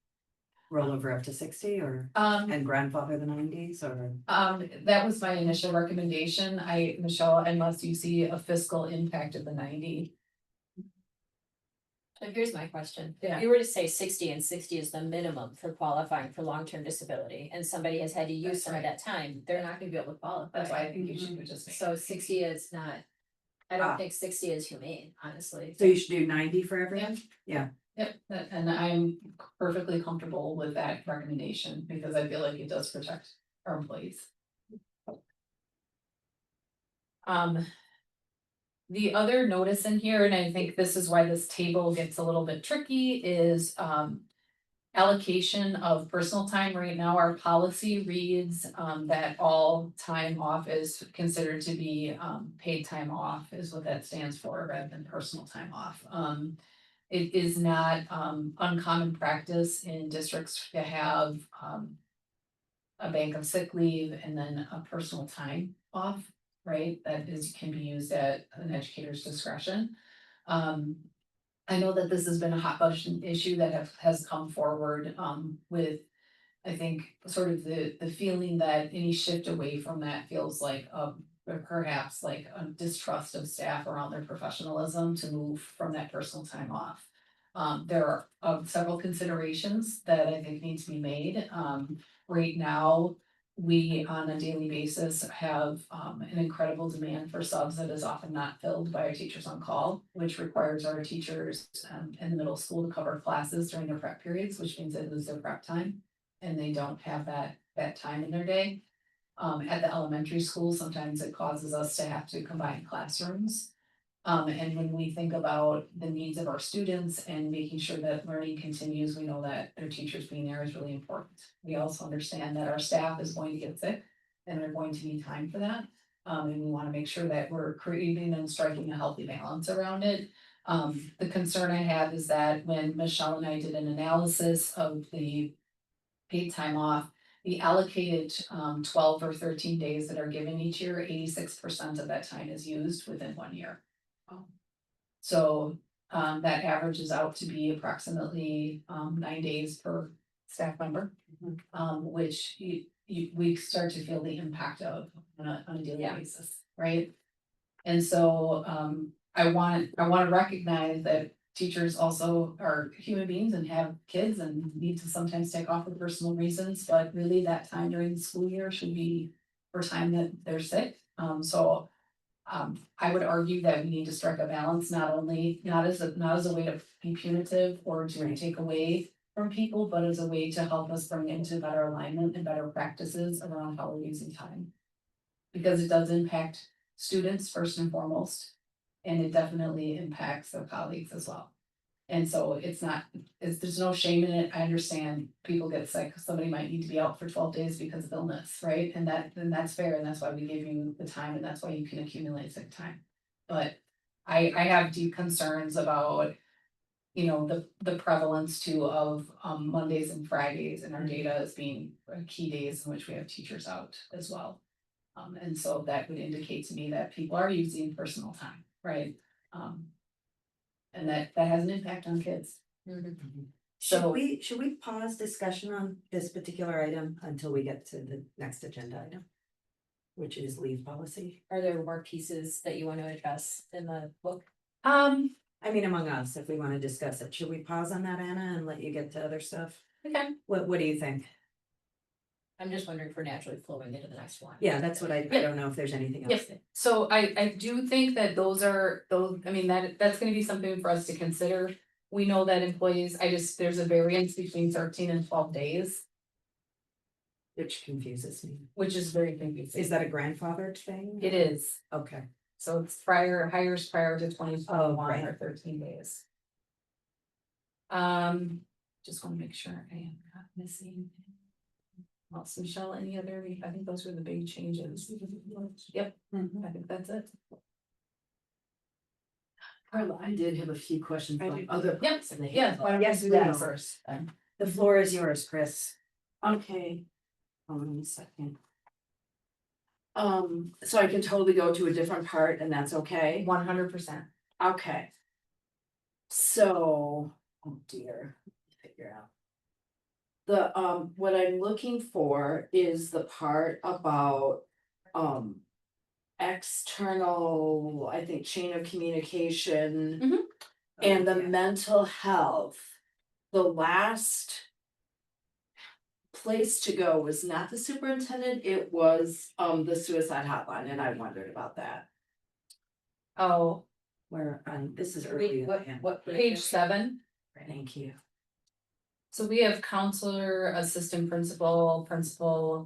roll over up to 60 or, and grandfather the 90s or? That was my initial recommendation. Michelle, unless you see a fiscal impact of the 90. So here's my question. Yeah. If you were to say 60 and 60 is the minimum for qualifying for long-term disability and somebody has had to use That's some of that time, they're not gonna be able to qualify. That's why I think you should just make. So 60 is not, I Ah. don't think 60 is humane, honestly. So you should do 90 for everyone? Yep, and I'm perfectly comfortable with that recommendation because I feel like it does protect our employees. The other notice in here, and I think this is why this table gets a little bit tricky, is allocation of personal time. Right now, our policy reads that all time off is considered to be paid time off, is what that stands for, rather than personal time off. It is not uncommon practice in districts to have a bank of sick leave and then a personal time off, right? That can be used at an educator's discretion. I know that this has been a hot button issue that has come forward with, I think, sort of the feeling that any shift away from that feels like perhaps like a distrust of staff around their professionalism to move from that personal time off. There are several considerations that I think need to be made. Right now, we on a daily basis have an incredible demand for subs that is often not filled by our teachers on call, which requires our teachers in the middle school to cover classes during their prep periods, which means they lose their prep time and they don't have that time in their day. At the elementary school, sometimes it causes us to have to combine classrooms. And when we think about the needs of our students and making sure that learning continues, we know that their teachers being there is really important. We also understand that our staff is going to get sick and they're going to need time for that. And we want to make sure that we're creating and striking a healthy balance around it. The concern I have is that when Michelle and I did an analysis of the paid time off, the allocated 12 or 13 days that are given each year, 86% of that time is used within 1 year. So that averages out to be approximately 9 days per staff member, which we start to feel the impact of on a daily basis, right? And so I want to recognize that teachers also are human beings and have kids and need to sometimes take off for personal reasons, but really that time during the school year should be for time that they're sick. I would argue that we need to strike a balance, not as a way to be punitive or to take away from people, but as a way to help us bring into better alignment and better practices around how we're using time. Because it does impact students first and foremost, and it definitely impacts their colleagues as well. And so there's no shame in it. I understand people get sick. Somebody might need to be out for 12 days because of illness, right? And that's fair. And that's why we give you the time and that's why you can accumulate sick time. But I have deep concerns about you know, the prevalence too of Mondays and Fridays in our data as being key days in which we have teachers out as well. And so that would indicate to me that people are using personal time, right? And that has an impact on kids. Should we pause discussion on this particular item until we get to the next agenda item? Which is leave policy, Are there more pieces that you want to address in the book? I mean, among us, if we wanna discuss it, should we pause on that, Anna, and let you get to other stuff? Okay. What do you think? I'm just wondering if we're naturally flowing into the next one. Yeah, that's what I don't know if there's anything else. Yes, so I do think that those, I mean, that's gonna be something for us to consider. We know that employees, there's a variance between 13 and 12 days, Which confuses me. which is very confusing. Is that a grandfathered thing? It is, Okay. so it's hires prior to 2021 right. or 13 days. Just wanna make sure I am not missing. Well, so Michelle, any other, I think those were the big changes. Yep, I think that's it. Carla, I did have a few questions on Yep, other. parts of the Yeah, why don't we Yes, do that please. first? The floor is yours, Chris. Okay. Hold on a second. So I can totally go to a different part and that's okay? 100%. Okay. So, oh dear, let me figure out. What I'm looking for is the part about, external, I think, chain of communication. And the Yeah. mental health. The last place to go was not the superintendent, it was, the suicide hotline, and I wondered about that. Oh, Where, this is Wait, early. what? page 7. Thank you. So we have counselor, assistant principal,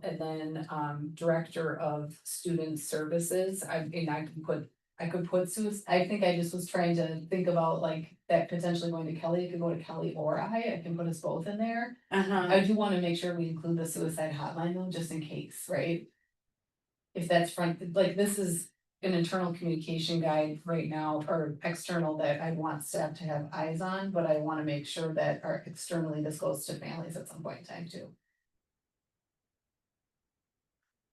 and then director of student services. I mean, I could put I think I just was trying to think about like that potentially going to Kelly. It could go to Kelly or I can put us both in there. I do want to make sure we include the suicide hotline though, just in case, right? If that's like this is an internal communication guide right now, or external that I want staff to have eyes on, but I wanna make sure that our externally this goes to families at some point in time too.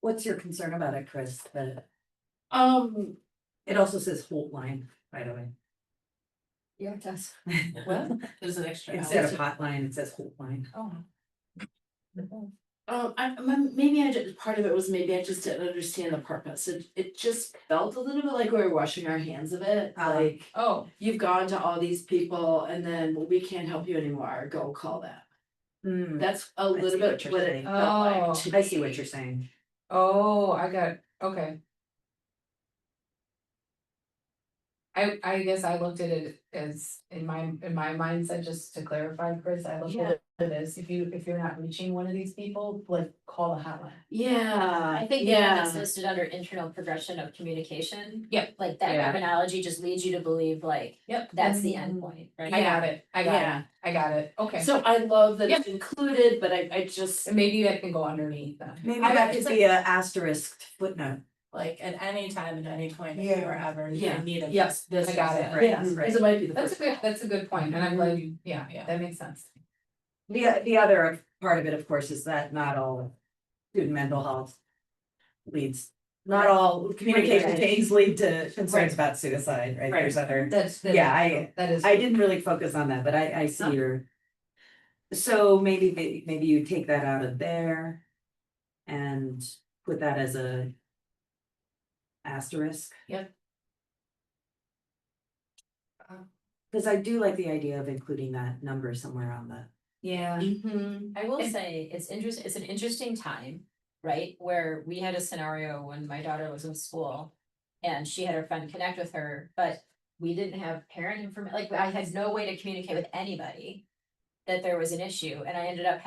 What's your concern about it, Chris? It also says Holt line, by the way. Yeah, it does. What? There's an extra. Instead of hotline, it says Holt line. Oh. Maybe I just, part of it was maybe I just didn't understand the purpose, it just felt a little bit like we were washing our hands of it, like. Oh, You've gone to all these people and then well, we can't help you anymore, go call them. Hmm, That's a see little what bit you're what it saying. felt like Oh, to I see me. what you're saying. I got, okay. I guess I looked at it as in my mindset, just to clarify, Chris, I looked at it as if you're not reaching one of these people, like call the hotline. Yeah. I think the one that's listed under internal progression of communication. Yep. Like that Yeah. terminology just leads you to believe like, Yep. that's the end point, right? I got it, Yeah. I got it, okay. So I love that it's included, but I just, And maybe that can go underneath that. Maybe that could be a asterisk footnote. Like at any time, at any point, if Yeah. you were ever Yeah. in need of Yes, this. I got it. Right, yeah, right. because it might be the That's first. that's a good point, and I'm glad you, yeah, that makes sense. The other part of it, of course, is that not all student mental health leads, not all communication Right. chains lead to concerns Right. about suicide, right? There's other. That's, Yeah, that is. I didn't really focus on that, but I see your. So maybe you take that out of there. And put that as a. Asterisk. Yep. Cause I do like the idea of including that number somewhere on the. Yeah. Mhm. I will say, it's an interesting time, right, where we had a scenario when my daughter was in school. And she had her friend connect with her, but we didn't have parent information, like I had no way to communicate with anybody. That there was an issue, and I ended up,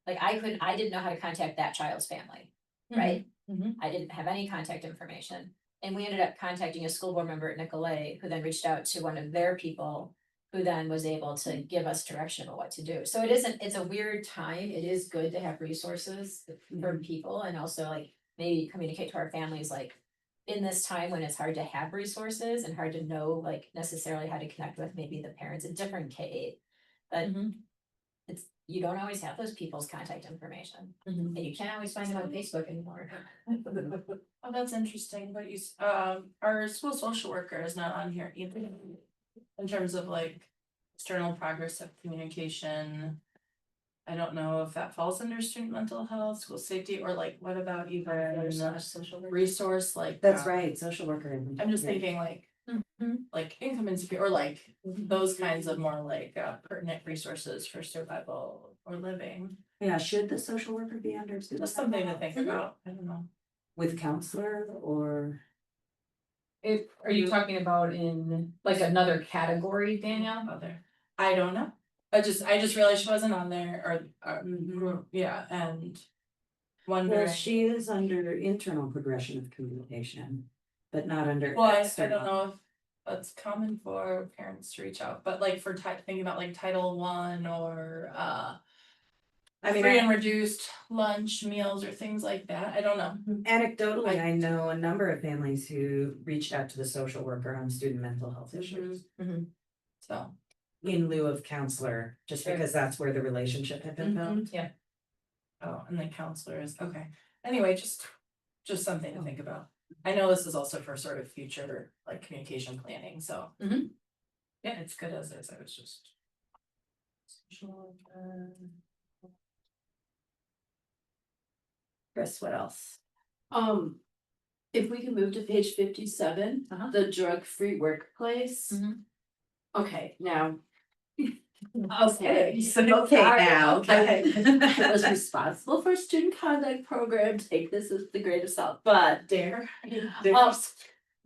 like, I didn't know how to contact that child's family, right? Mhm. I didn't have any contact information, and we ended up contacting a school board member at Nicolay, who then reached out to one of their people. Who then was able to give us direction about what to do, so it's a weird time, it is good to have resources for people, and also like maybe communicate to our families, like. in this time when it's hard to have resources and hard to know like necessarily how to connect with maybe the parents, a different K-8. But it's, you don't always have those people's contact information, and you can't always find them on Facebook anymore. Oh, that's interesting, but our school social worker is not on here either. In terms of like external progress of communication. I don't know if that falls under student mental health, school safety, or like, what about even Social work. resource, like. That's right, social worker. I'm just thinking like income insecurity, or like those kinds of more like pertinent resources for survival or living. Yeah, should the social worker be under? student Just something to mental think health? about, I don't know. With counselor or? Are you talking about in like another category, Danielle? Other, I don't know. I just realized she wasn't on there, or yeah, and. Wondering. Well, she is under internal progression of communication, but not under. Well, I don't external. know if that's common for parents to reach out, but like for thinking about like Title I or I mean, free and reduced lunch meals or things like that, I don't know. anecdotally, I know a number of families who reached out to the social worker on student mental health issues. So, In lieu of counselor, just Sure. because that's where the relationship had been built. oh, and the counselor is, okay, anyway, just something to think about. I know this is also for sort of future like communication planning, so. Yeah, it's good as is, I was just. Chris, what else? If we can move to page 57, the drug-free workplace. Okay, now. Okay. I was responsible for student conduct program, take this as the great assault, but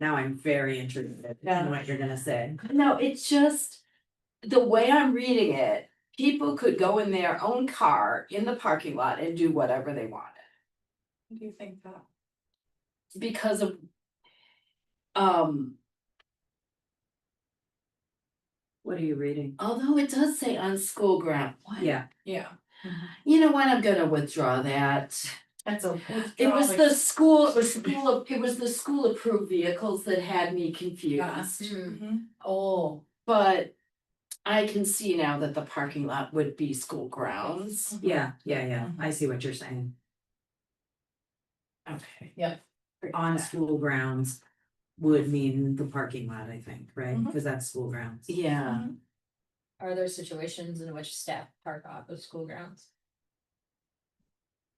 Now I'm very interested in what you're gonna say. no, it's just. The way I'm reading it, people could go in their own car in the parking lot and do whatever they wanted. What do you think that? Because of. What are you reading? Although it does say on school ground, what? Yeah, Yeah. You know what, I'm gonna withdraw that. That's okay. It was the school, it was the school approved vehicles that had me confused. Oh. But I can see now that the parking lot would be school grounds. yeah, I see what you're saying. Okay. On school grounds would mean the parking lot, I think, right? Because that's school grounds. Yeah, Are there situations in which staff park off of school grounds?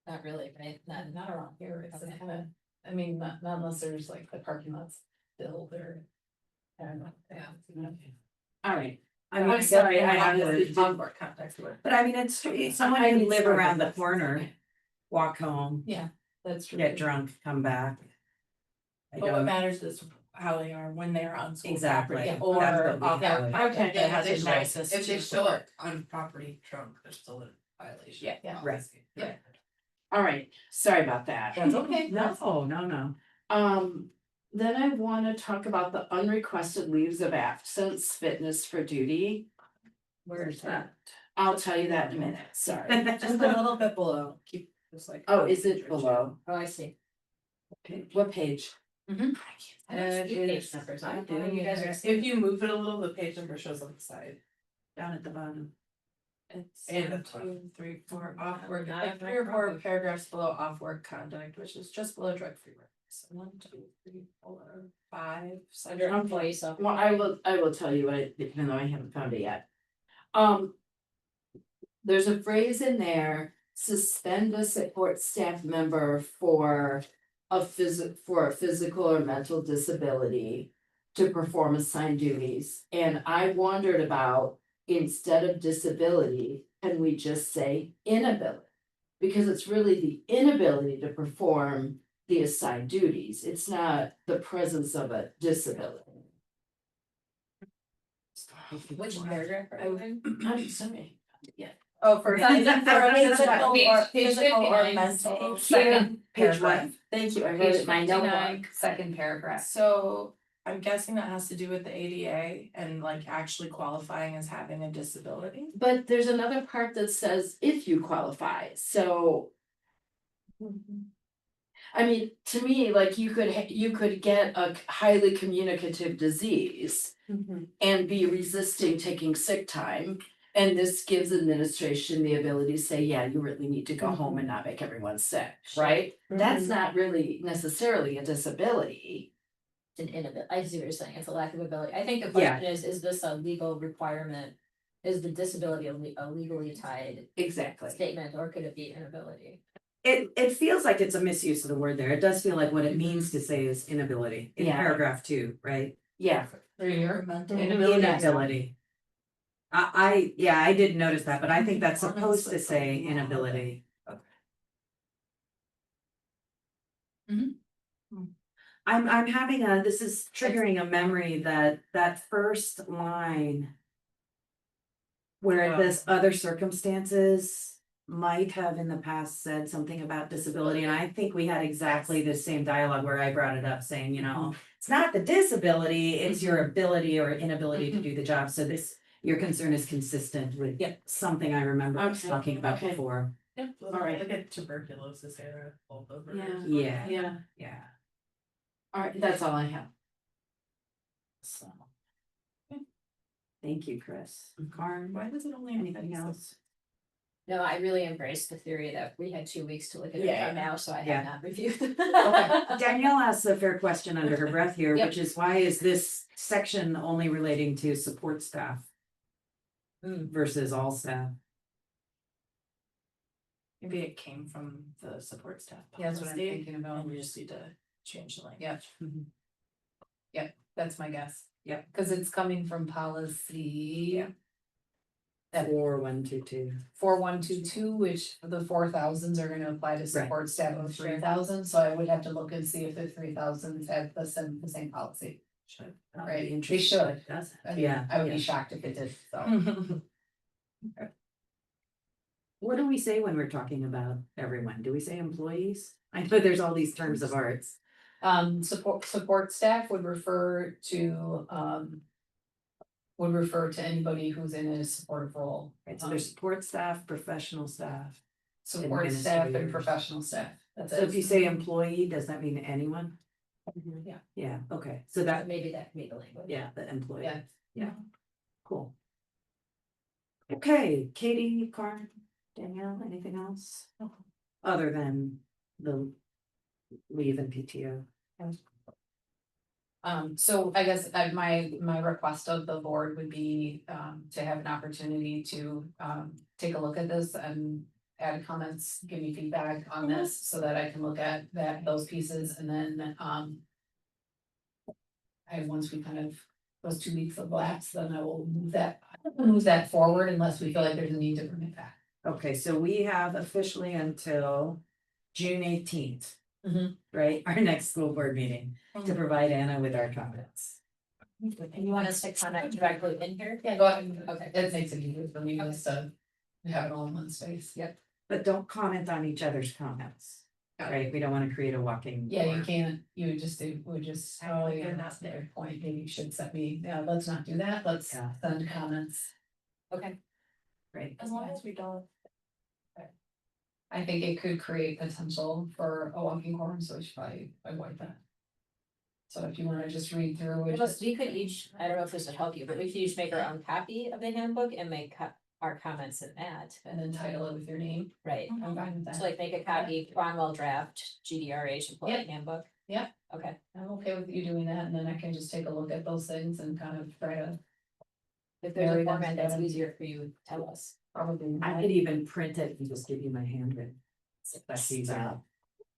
Not really, right? Not around here. It's kinda, I mean, not unless there's like the parking lots filled or. I don't know, yeah. alright. I mean, I'm sorry, I honestly honestly On board contact with. But I mean, it's someone I who can live start around the with this. corner, walk home, That's true. get drunk, come back. I But what don't, matters is how they are when they are on school Exactly. property, Yeah. or That's what we off call our it. property Okay. that has If a they nicest. If they show it on property trunk, there's still a violation. Yeah. Right. Yeah. Alright, sorry about that. That's okay. no. Then I wanna talk about the unrequested leaves of absence, fitness for duty. Where's that? I'll tell you that in a minute, sorry. Just a little bit below, keep just like. Oh, is it below? Oh, I see. What page? And Page numbers, I I'm don't know, doing you guys it. are. If you move it a little, the page number shows on the side. Down at the bottom. It's And one, the top. 2, 3, 4 off work, Not like my 3 or 4 problem. paragraphs below off work conduct, which is just below drug free work. So 1, 2, 3, 4, 5. Under employee self. Well, I will tell you what, even though I haven't found it yet. There's a phrase in there, suspend a support staff member for a physical or mental disability to perform assigned duties. And I wondered about, instead of disability, can we just say inability? Because it's really the inability to perform the assigned duties. It's not the presence of a disability. Which paragraph are you in? I'm sorry. Yeah. Oh, for Page physical or 59, mental. Second Page paragraph. Thank you, I wrote Page it in my notebook. 59, second paragraph. So I'm guessing that has to do with the ADA and like actually qualifying as having a disability. But there's another part that says if you qualify, so. I mean, to me, like you could get a highly communicative disease and be resisting taking sick time. And this gives administration the ability to say, yeah, you really need to go home and not make everyone sick, right? That's not really necessarily a disability. It's an inability, I see what you're saying, it's a lack of ability, I think the Yeah. question is this a legal requirement? Is the disability a legally tied Exactly. statement, or could it be inability? It feels like it's a misuse of the word there. It does feel like what it means to say is inability in Yeah. paragraph 2, right? Yeah. Inability. I did notice that, but I think that's supposed to say inability. I'm having this is triggering a memory that first line. Where this other circumstances might have in the past said something about disability, and I think we had exactly the same dialogue where I brought it up saying, you know, it's not the disability, it's your ability or inability to do the job, so this, your concern is consistent with something I remember Okay, talking about okay. before. Yeah, Alright. look at tuberculosis era, all over. Yeah, Yeah. Alright, that's all I have. so. Thank you, Chris. Karen, Why does it only? anything else? No, I really embrace the theory that we had 2 weeks to look at it Yeah. from now, so I Yeah. have not reviewed. Danielle asks a fair question under her breath here, Yep. which is why is this section only relating to support staff? Versus all staff? Maybe it came from the support staff. Yeah, that's what I'm policy, thinking about. And we just need to change the language. Yeah. That's my guess. Yep. Cause it's coming from policy. That 4122. 4122, which the 4,000s are gonna apply to support staff of 3,000, so I would have to look and see if the 3,000s had the same policy. Right, they should. I mean, Yeah, I would yeah. be shocked if it did, so. What do we say when we're talking about everyone? Do we say employees? I know there's all these terms of arts. Support staff would refer to anybody who's in a supportive role. Right, so there's support staff, professional staff. Support staff and administrators. professional staff, that's So it. if you say employee, does that mean anyone? Yeah. Yeah, okay, so that, Maybe that can be the language. yeah, the employee. Yeah. Yeah, cool. Okay, Katie, Karen, Danielle, anything else? Other than the leave and PTO? So I guess my request of the board would be to have an opportunity to take a look at this and add comments, give me feedback on this so that I can look at those pieces and then once we kind of, those 2 weeks of lapse, then I will move that forward unless we feel like there's a need to bring it back. Okay, so we have officially until June 18th. Right, our next school board meeting to provide Anna with our comments. And you want us to comment directly in here? Yeah, go ahead. Okay. It makes it easier for me just to have it all in one space. Yep. But don't comment on each other's comments, right? We don't want to create a walking. Yeah, you tour. can't, you would just, oh, yeah, that's a good point, maybe you should set me, yeah, let's not do that, let's Yeah. send comments. Okay. Right, As long as we don't. I think it could create potential for a walking quorum, so we should probably avoid that. So if you wanna just read through it. We could each, I don't know if this would help you, but we could each make our own copy of the handbook and make our comments in that. And then title it with your name, Right, I'm fine with so that. like make a copy, Cromwell draft, GDRH employee Yep. handbook. Yep. Okay. I'm okay with you doing that, and then I can just take a look at those things and kind of try to. If there's Marry a them format that's together. easier for you, tell us. Probably. I could even print it and just give you my handwritten. That's easier.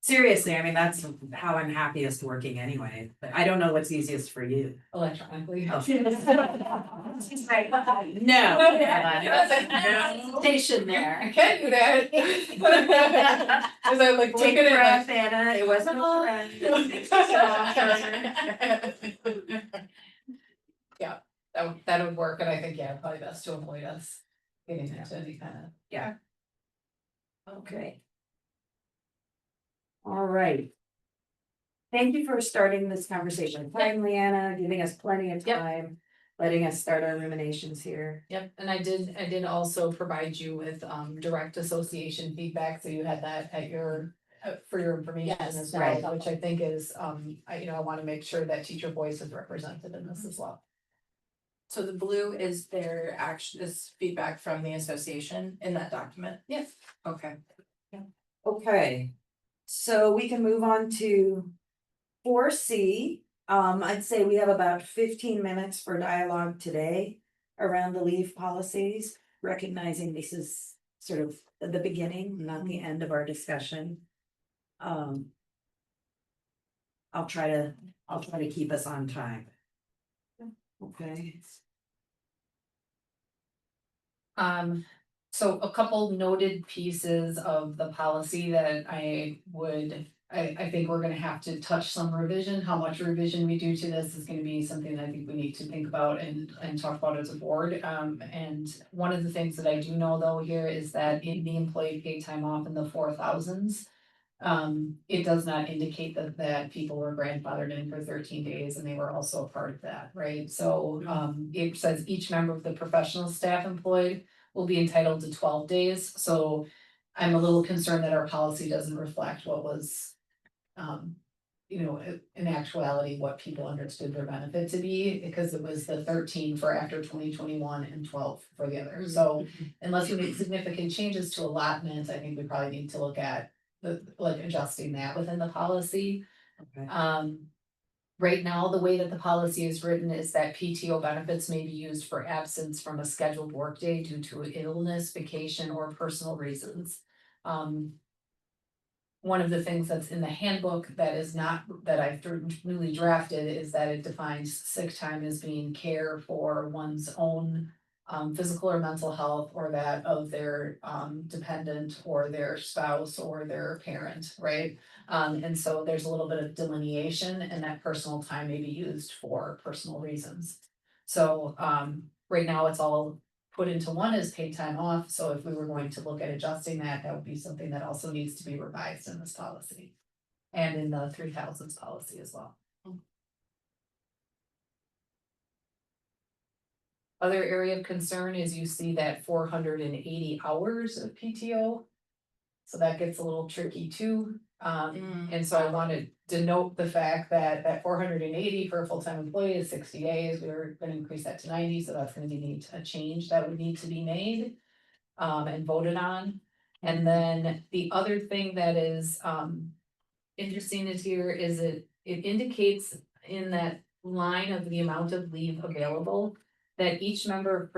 Seriously, I mean, that's how I'm happiest working anyway, but I don't know what's easiest for you. Electronically. Oh. No. Station there. I can't do that. Cause I like Take looking a at breath, Anna, it wasn't a friend. Yeah, that would work, and I think, yeah, probably best to avoid us getting into any kind of. Okay. All right. Thank you for starting this conversation timely, Anna, giving us plenty of Yep. time, letting us start our ruminations here. Yep, and I did also provide you with direct association feedback, so you had that at your for your information Yes, as right. well, which I think is, I wanna make sure that teacher voice is represented in this as well. So the blue is their action, is feedback from the association in that document? Yes. Okay. Okay, so we can move on to 4C. I'd say we have about 15 minutes for dialogue today around the leave policies, recognizing this is sort of the beginning, not the end of our discussion. I'll try to keep us on time. Okay. So a couple noted pieces of the policy that I think we're gonna have to touch some revision. How much revision we do to this is gonna be something that I think we need to think about and talk about as a board. And one of the things that I do know though here is that in the employee paid time off in the 4,000s. It does not indicate that people were grandfathered in for 13 days and they were also a part of that, right? So, it says each member of the professional staff employed will be entitled to 12 days, so I'm a little concerned that our policy doesn't reflect what was. In actuality, what people understood their benefit to be, because it was the 13 for after 2021 and 12 for the other, so. Unless you make significant changes to allotments, I think we probably need to look at adjusting that within the policy. Okay. Right now, the way that the policy is written is that PTO benefits may be used for absence from a scheduled workday due to illness, vacation, or personal reasons. One of the things that's in the handbook that is not, that I've newly drafted, is that it defines sick time as being care for one's own physical or mental health, or that of their dependent or their spouse or their parent, right? And so there's a little bit of delineation, and that personal time may be used for personal reasons. So right now it's all put into one as paid time off, so if we were going to look at adjusting that, that would be something that also needs to be revised in this policy. And in the 3,000s policy as well. Other area of concern is you see that 480 hours of PTO. So that gets a little tricky too. And so I wanted to note the fact that 480 for a full-time employee is 60 days. We were gonna increase that to 90, so that's gonna need a change that would need to be made. And voted on. And then the other thing that is interesting is here is it indicates in that line of the amount of leave available that each member of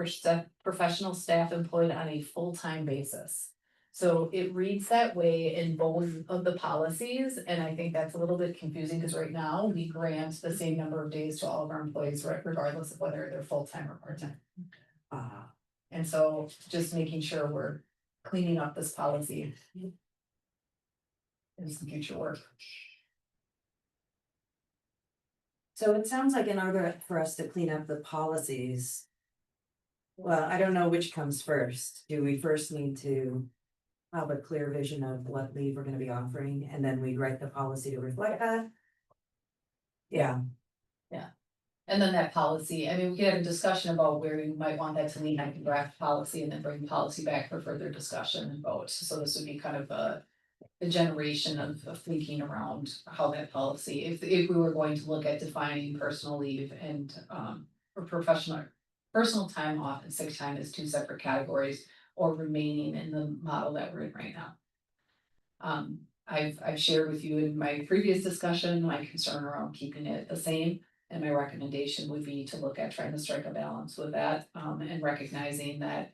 professional staff employed on a full-time basis. So it reads that way in both of the policies, and I think that's a little bit confusing because right now we grant the same number of days to all of our employees, regardless of whether they're full-time or part-time. And so just making sure we're cleaning up this policy. In some future work. So it sounds like in order for us to clean up the policies. Well, I don't know which comes first. Do we first need to have a clear vision of what leave we're gonna be offering, and then we write the policy to reflect that? Yeah. And then that policy, I mean, we could have a discussion about where you might want that to lean. I can draft policy and then bring policy back for further discussion and vote. So this would be kind of a generation of thinking around how that policy, if we were going to look at defining personal leave and or personal time off and sick time as two separate categories, or remaining in the model that we're in right now. I've shared with you in my previous discussion my concern around keeping it the same. And my recommendation would be to look at trying to strike a balance with that, and recognizing that,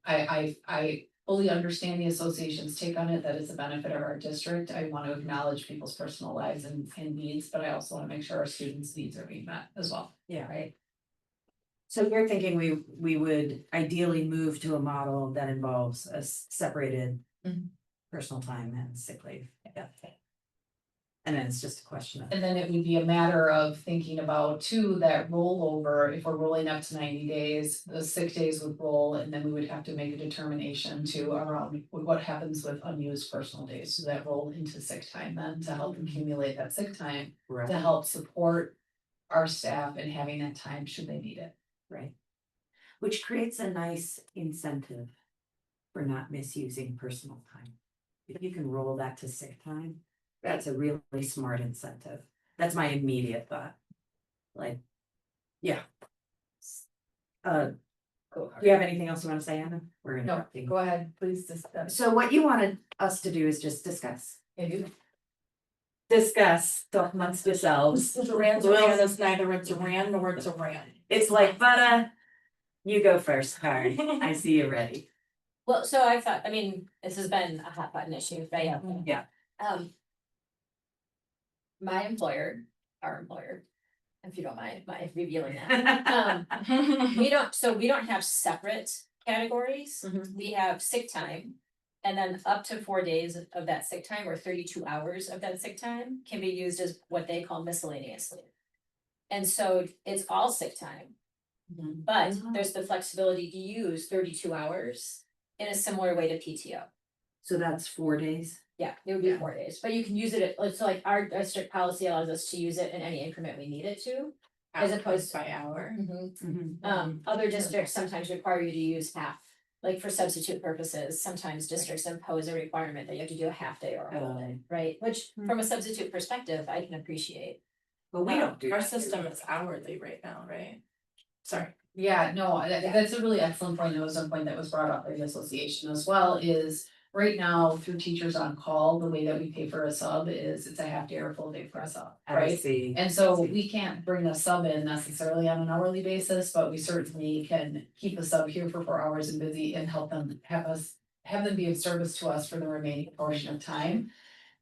I fully understand the association's take on it, that it's a benefit of our district. I want to acknowledge people's personal lives and needs, but I also want to make sure our students' needs are being met as well. Yeah. Right. So you're thinking we would ideally move to a model that involves a separated personal time and sick leave. Yeah. And then it's just a question of. And then it would be a matter of thinking about too, that rollover, if we're rolling up to 90 days, the 6 days would roll, and then we would have to make a determination to around what happens with unused personal days. So that roll into sick time then to help accumulate that sick time, to help support our staff and having that time should they need it. Right. Which creates a nice incentive for not misusing personal time. if you can roll that to sick time, that's a really smart incentive. That's my immediate thought. Like, yeah. Do you have anything else you wanna say, Anna? We're No, interrupting. go ahead, please just, So what you wanted us to do is just discuss. Discuss, talk amongst yourselves. Duran Duran is neither a Duran nor a Duran. It's like, you go first, Karen. I see you ready. Well, so I thought, I mean, this has been a hot button issue, right? Yeah. My employer, our employer, if you don't mind my revealing that. We don't have separate categories. We have sick time. And then up to 4 days of that sick time or 32 hours of that sick time can be used as what they call miscellaneous leave. And so it's all sick time. But there's the flexibility to use 32 hours in a similar way to PTO. So that's 4 days. Yeah, it would be 4 days, but you can use it, so like our district policy allows us to use it in any increment we need it to. As opposed by hour. Other districts sometimes require you to use half, like for substitute purposes, sometimes districts impose a requirement that you have to do a half day or a whole day, right? Which from a substitute perspective, I can appreciate. But we don't do Our that. system is hourly right now, right? Sorry. yeah, no, that's a really excellent point. It was a point that was brought up by the association as well, is right now through teachers on call, the way that we pay for a sub is it's a half day or a full day for a sub, I right? see. And so we can't bring a sub in necessarily on an hourly basis, but we certainly can keep a sub here for 4 hours and busy and help them have them be of service to us for the remaining portion of time.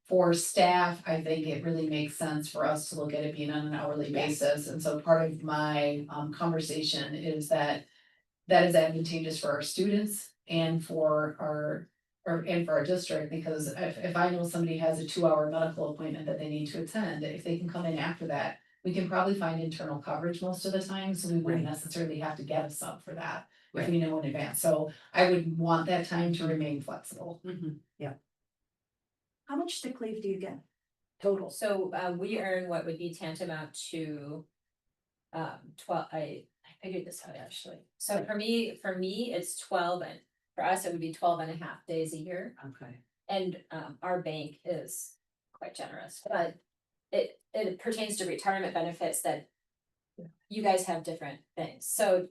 For staff, I think it really makes sense for us to look at it being on an hourly basis, and so part of my conversation is that is advantageous for our students and for our district, because if I know somebody has a 2-hour medical appointment that they need to attend, if they can come in after that, we can probably find internal coverage most of the time, so we wouldn't necessarily have to get a sub for that if we know in advance. So I would want that time to remain flexible. Yeah. How much sick leave do you get? Total. So we earn what would be tantamount to 12, I figured this out actually. So for me, it's 12, and for us, it would be 12 and a half days a year. Okay. And our bank is quite generous, but it pertains to retirement benefits that you guys have different things. So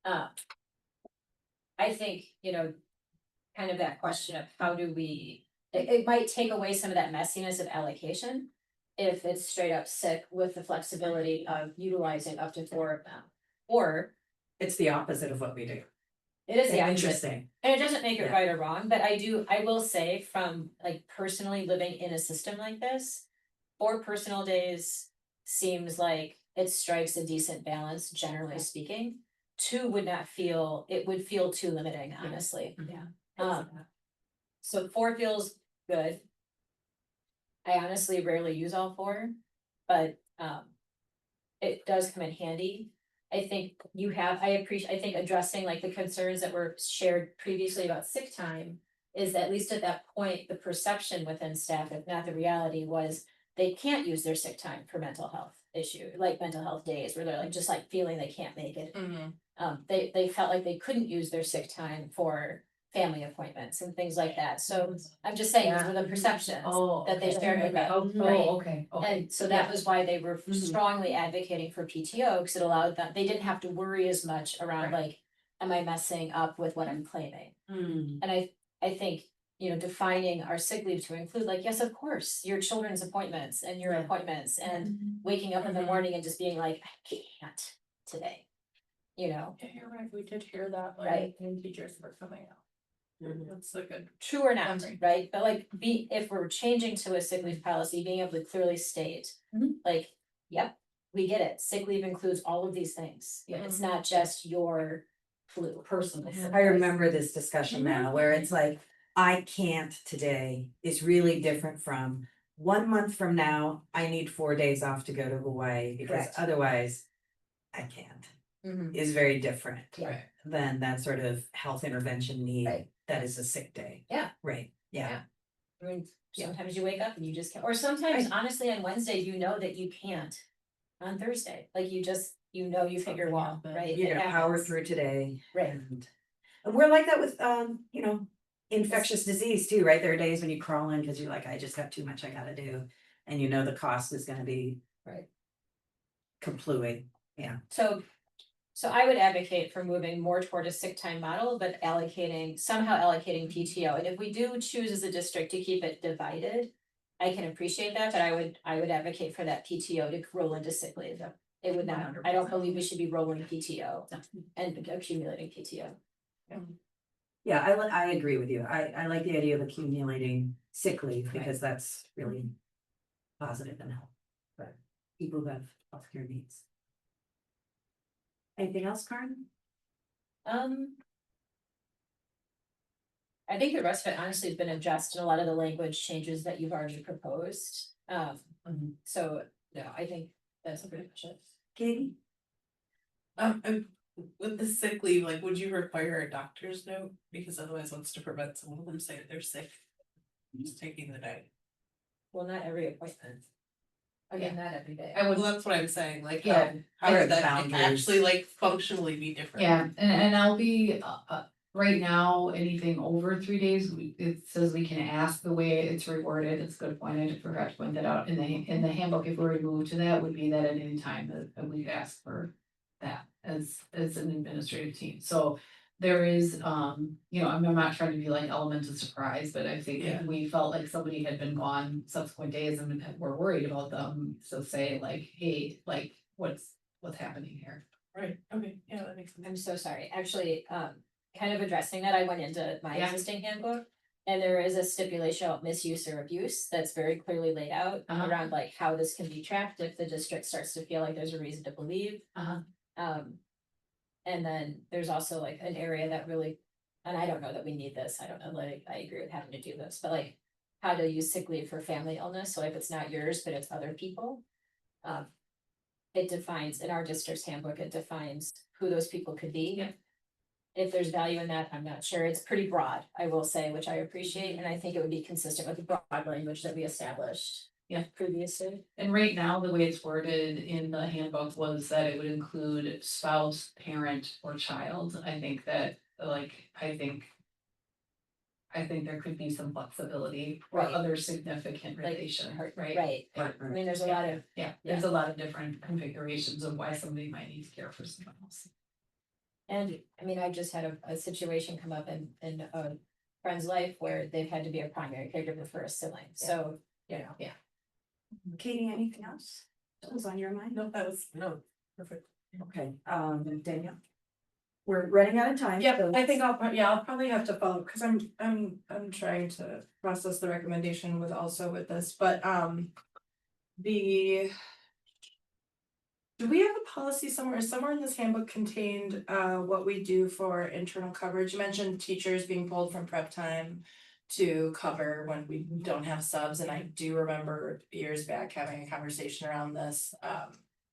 I think, kind of that question of how do we, it might take away some of that messiness of allocation if it's straight up sick with the flexibility of utilizing up to 4 of them. Or It's the opposite of what we do. it is the opposite. Interesting. And it doesn't make it Yeah. right or wrong, but I will say from like personally living in a system like this, 4 personal days seems like it strikes a decent balance, generally speaking. 2 would feel too limiting, honestly. Yeah. So 4 feels good. I honestly rarely use all 4, but it does come in handy. I think I think addressing like the concerns that were shared previously about sick time is at least at that point, the perception within staff, if not the reality, was they can't use their sick time for mental health issue, like mental health days where they're like just like feeling they can't make it. They felt like they couldn't use their sick time for family appointments and things like that. So I'm just saying these were the perceptions that they shared with us. Right? Okay. And so that was why they were strongly advocating for PTO, because it allowed them, they didn't have to worry as much around like, am I messing up with what I'm claiming? And I think, defining our sick leave to include like, yes, of course, your children's appointments and your appointments and waking up in the morning and just being like, I can't today. Yeah, you're right, we did hear that, Right. when teachers were coming out. That's a good. True or not, Memory. right? But like, if we're changing to a sick leave policy, being able to clearly state, like, yep, we get it. Sick leave includes all of these things. It's not just your flu. Personal. I remember this discussion now where it's like, I can't today is really different from 1 month from now, I need 4 days off to go to Hawaii because Correct. otherwise I can't. Is very different Yeah. than that sort of health intervention need Right. that is a sick day. Yeah. Right, yeah. I mean, sometimes you wake up and you just can't, or sometimes honestly on Wednesday, you know that you can't on Thursday, like you just, you've hit your wall, right? You're It gonna power happens. through today. Right. And we're like that with, infectious disease too, right? There are days when you crawl in because you're like, I just got too much I gotta do. And you know the cost is gonna be. Right. Completely, yeah. So I would advocate for moving more toward a sick time model, but somehow allocating PTO. And if we do choose as a district to keep it divided, I can appreciate that, but I would advocate for that PTO to roll into sick leave. It would not, I don't believe we should be rolling PTO and accumulating PTO. Yeah, I agree with you. I like the idea of accumulating sick leave because that's really positive and helpful. But people who have healthcare needs. Anything else, Karen? I think the rest of it honestly has been adjusted, a lot of the language changes that you've already proposed. So, no, I think that's pretty much it. Katie? And with the sick leave, like, would you require a doctor's note? Because otherwise, what's to prevent someone from saying they're sick? Just taking the day. Well, not every appointment. Again, not every day. I would, Well, that's what I'm saying, like, Yeah. how There are would that boundaries. actually like functionally be different? yeah, and I'll be, right now, anything over 3 days, it says we can ask the way it's reworded, it's a good point, I forgot to point that out, in the handbook, if we were to move to that, would be that at any time that we'd ask for that as an administrative team, so there is, you know, I'm not trying to be like element of surprise, but I think if we felt like somebody had been gone subsequent days and we're worried about them, so say like, hey, like, what's happening here? Right, okay, yeah, that makes sense. I'm so sorry, actually, kind of addressing that, I went into my Yeah. existing handbook. And there is a stipulation about misuse or abuse that's very clearly laid out around like how this can be tracked if the district starts to feel like there's a reason to believe. And then there's also like an area that really, and I don't know that we need this, I don't know, like, I agree with having to do this, but like. How to use sick leave for family illness, so if it's not yours, but it's other people. It defines, in our district's handbook, it defines who those people could be. Yeah. If there's value in that, I'm not sure, it's pretty broad, I will say, which I appreciate, and I think it would be consistent with the broad language that we established. Yeah. Previously. And right now, the way it's worded in the handbook was that it would include spouse, parent, or child. I think that, like, I think there could be some flexibility for Right. other significant Like, relation, right? Right, I mean, there's a lot of, Yeah, there's a lot of different configurations of why somebody might need to care for someone else. and I mean, I just had a situation come up in a friend's life where they've had to be a primary caregiver for a sibling, so, you know. Yeah. Katie, anything else that was on your mind? No, that was, no, perfect. Okay, Danielle? We're running out of time. Yeah, so I think I'll probably have to follow, cause I'm trying to process the recommendation with this, but, do we have a policy somewhere in this handbook contained, what we do for internal coverage? You mentioned teachers being pulled from prep time to cover when we don't have subs, and I do remember years back having a conversation around this,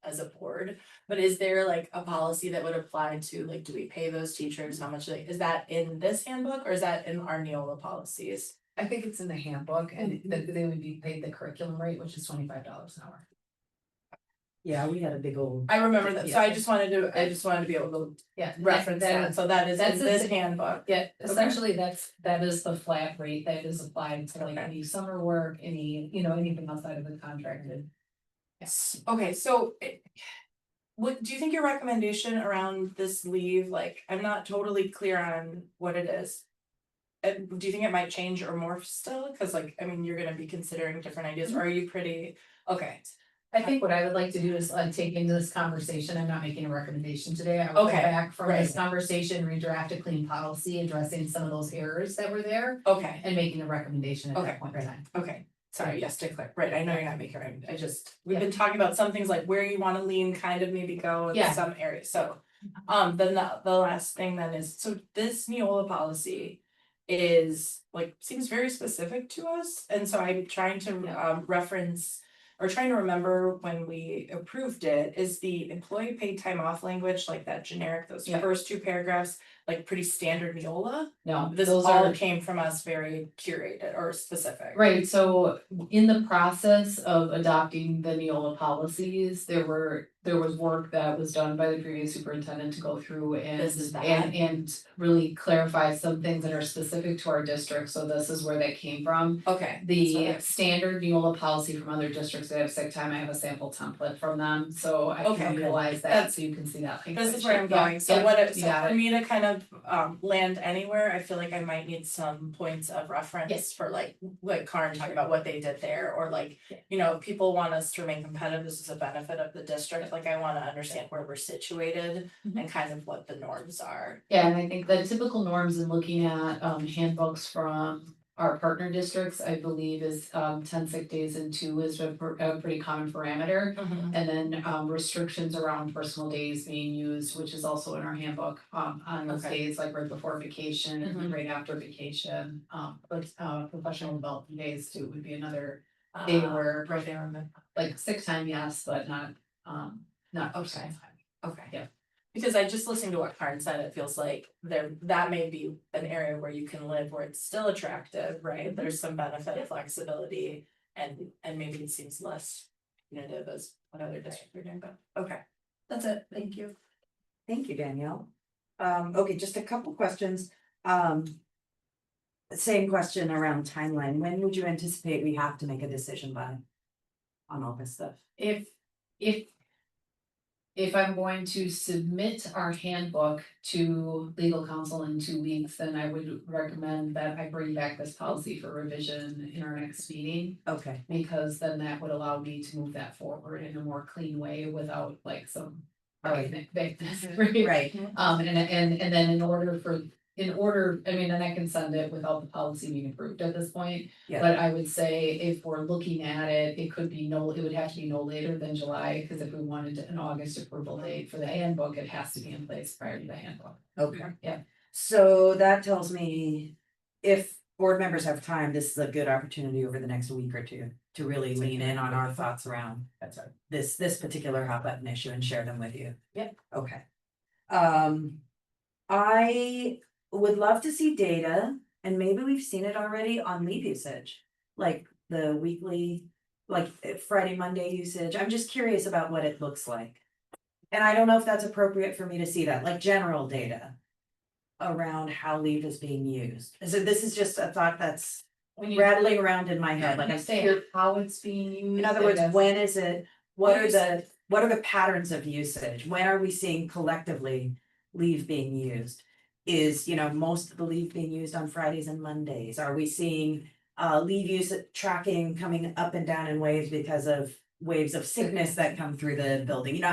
as a board. But is there like a policy that would apply to, like, do we pay those teachers, how much, like, is that in this handbook or is that in our Neola policies? I think it's in the handbook and that they would be paid the curriculum rate, which is $25 an hour. Yeah, we had a big old. I remember that, so I just wanted to be able to Yeah. reference that, so that is that's in the this same- handbook. Yeah, essentially, that is the flat rate that is applied to like Okay. any summer work, any, you know, anything outside of the contracted. Yes, okay, so what, do you think your recommendation around this leave, like, I'm not totally clear on what it is. Do you think it might change or morph still? Cause like, I mean, you're gonna be considering different ideas, or are you pretty, okay, I think what I would like to do is take into this conversation, I'm not making a recommendation today, I will go Okay, back from this right. conversation, redraft a clean policy, addressing some of those errors that were there. okay, And making a recommendation at Okay, that point in time. okay. Sorry, yes, to clear, right, I know you're not making, we've been talking about some things like where you wanna lean, kind of maybe go in Yeah. some areas, so. Then the last thing then is, so this Neola policy is like, seems very specific to us, and so I'm trying to reference. Or trying to remember when we approved it, is the employee paid time off language, like that generic, those Yeah. first two paragraphs, like pretty standard Neola? No, This those all are. came from us very curated or specific. Right, so in the process of adopting the Neola policies, there there was work that was done by the previous superintendent to go through This is that. and really clarify some things that are specific to our district, so this is where that came from. Okay. The standard Neola policy from other districts that have sick time, I have a sample template from them, so I Okay, can good. utilize that, That's- so you can see that. This is where I'm Yeah, going, so yeah, what it, you so got for it. me to kind of land anywhere, I feel like I might need some points of reference Yes. for like Karen talked about what they did there, or like, Yeah. you know, people want us to remain competitive, this is a benefit of the district, like I wanna understand where we're situated Mhm. and kind of what the norms are. Yeah, and I think the typical norms in looking at handbooks from our partner districts, I believe is 10 sick days and 2 is a pretty common parameter. And then restrictions around personal days being used, which is also in our handbook, on those Okay. days, like right before vacation and Mhm. right after vacation. But professional development days too would be another day where, Right there on the. like sick time, yes, but not Okay. personal time. Okay. Yeah. Because I just listened to what Karen said, it feels like that may be an area where you can live where it's still attractive, right? There's some benefit of flexibility and maybe it seems less punitive as what other districts are doing, but okay. That's it, thank you. Thank you, Danielle. Okay, just a couple questions. Same question around timeline. When would you anticipate we have to make a decision by? On all this stuff? If I'm going to submit our handbook to legal counsel in 2 weeks, then I would recommend that I bring back this policy for revision in our next meeting. Okay, Because then that would allow me to move that forward in a more clean way without like some. Right. Right. right, And then in order, I mean, and I can send it without the policy being approved at this point. Yeah. But I would say if we're looking at it, it would have to be no later than July, because if we wanted an August approval date for the handbook, it has to be in place prior to the handbook. okay. Yeah. So that tells me if board members have time, this is a good opportunity over the next week or two to really lean in on our thoughts around this particular hot button issue and share them with you. Yep. Okay. I would love to see data, and maybe we've seen it already on leave usage, like the weekly, like Friday, Monday usage. I'm just curious about what it looks like. And I don't know if that's appropriate for me to see that, like general data around how leave is being used. So this is just a thought that's When you rattling around in my head, like I say say, how it's being used. in other words, when is it, what are the patterns of usage? When are we seeing collectively leave being used? Is, most of the leave being used on Fridays and Mondays? Are we seeing leave use tracking coming up and down in waves because of waves of sickness that come through the building?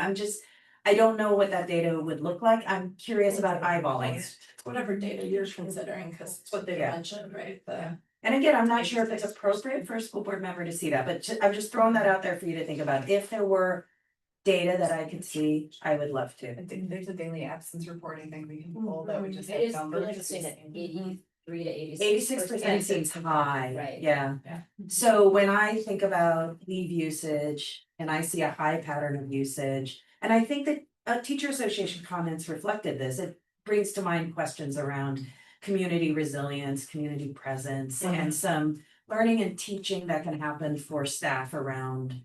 I don't know what that data would look like. I'm curious about eyeballing it. Whatever data you're considering, cause it's what they Yeah. mentioned, right, And again, I'm not sure if it's appropriate for a school board member to see that, but I'm just throwing that out there for you to think about. If there were data that I could see, I would love to. I think there's a daily absence report, I think we can pull that would just It have is numbers. really interesting that 83 to 86% seems high, Right. yeah. So when I think about leave usage and I see a high pattern of usage, and I think that teacher association comments reflected this, it brings to mind questions around community resilience, community presence, and some learning and teaching that can happen for staff around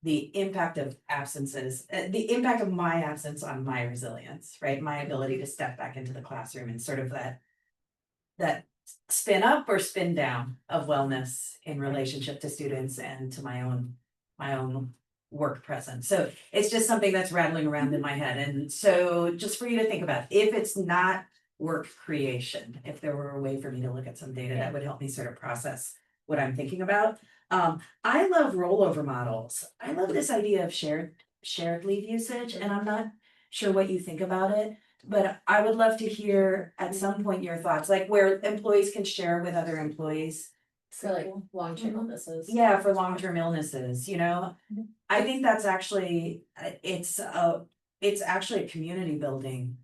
the impact of absences, the impact of my absence on my resilience, right? My ability to step back into the classroom and sort of that spin up or spin down of wellness in relationship to students and to my own work presence. So it's just something that's rattling around in my head. And so just for you to think about, if it's not work creation, if there were a way for me to look at some data that would help me sort of process what I'm thinking about. I love rollover models. I love this idea of shared leave usage, and I'm not sure what you think about it. But I would love to hear at some point your thoughts, like where employees can share with other employees. For like long-term illnesses. Yeah, for long-term illnesses, I think that's actually, it's actually a community building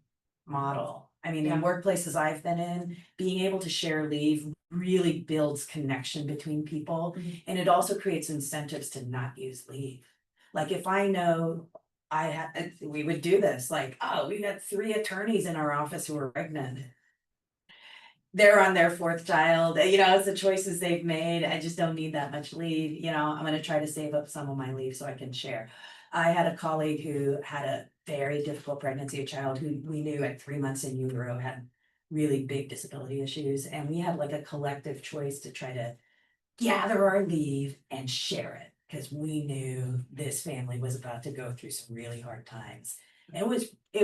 model. I mean, in workplaces I've been in, being able to share leave really builds connection between people. And it also creates incentives to not use leave. Like if I know we would do this, like, oh, we got 3 attorneys in our office who are pregnant. They're on their 4th child, it's the choices they've made. I just don't need that much leave, I'm gonna try to save up some of my leave so I can share. I had a colleague who had a very difficult pregnancy, a child who we knew at 3 months in utero had really big disability issues, and we had like a collective choice to try to gather our leave and share it, because we knew this family was about to go through some really hard times. It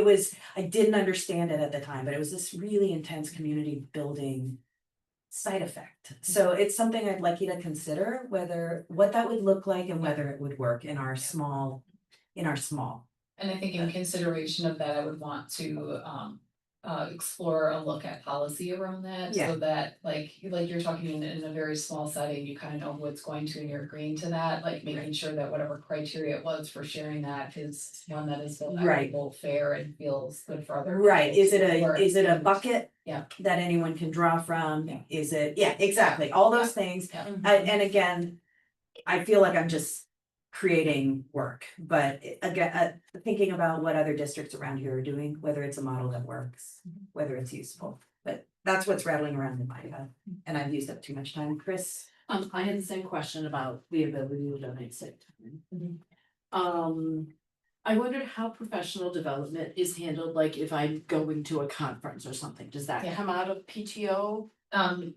was, I didn't understand it at the time, but it was this really intense community building side effect. So it's something I'd like you to consider, whether, what that would look like and whether it would work in our small. And I think in consideration of that, I would want to explore a look at policy around that. Yeah. So that like you're talking in a very small setting, you kind of know what's going to and you're agreeing to that, like making sure that whatever criteria it was for sharing that is one that is both Right. equitable, fair, and feels good for other. Right, people is it a to- bucket? Yeah. That anyone can draw from? Yeah. Is it, yeah, exactly, all those things. Yeah. And again, I feel like I'm just creating work, but again, thinking about what other districts around here are doing, whether it's a model that works, whether it's useful. But that's what's rattling around in my head, and I've used up too much time. Chris? I had the same question about the ability to donate sick time. I wondered how professional development is handled, like if I'm going to a conference or something, does that Yeah. come out of PTO?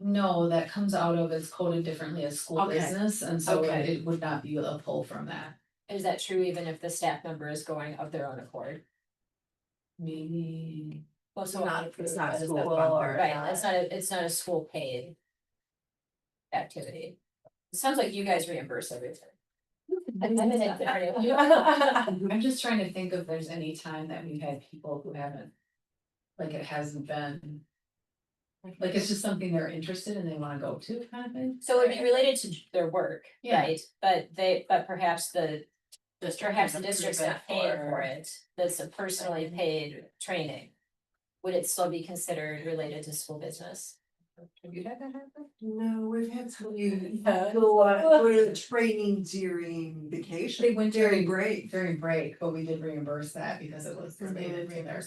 No, that comes out of, it's coded differently as school Okay. business, and so Okay. it would not be a pull from that. Is that true even if the staff member is going of their own accord? Maybe. Well, so Not- approved it's not by the school school, sponsored. right, it's not a school paid activity. It sounds like you guys reimburse everything. I'm just trying to think if there's any time that we've had people who haven't, like it hasn't been. Like it's just something they're interested in, they wanna go to kind of thing. So it'd be related to their work, Yeah. right? But perhaps the district's not paying for it, that's a personally paid training. Would it still be considered related to school business? Have you had that happen? No, we've had somebody go to training during vacation. They went during break. During break, but we did reimburse that because it was related to their.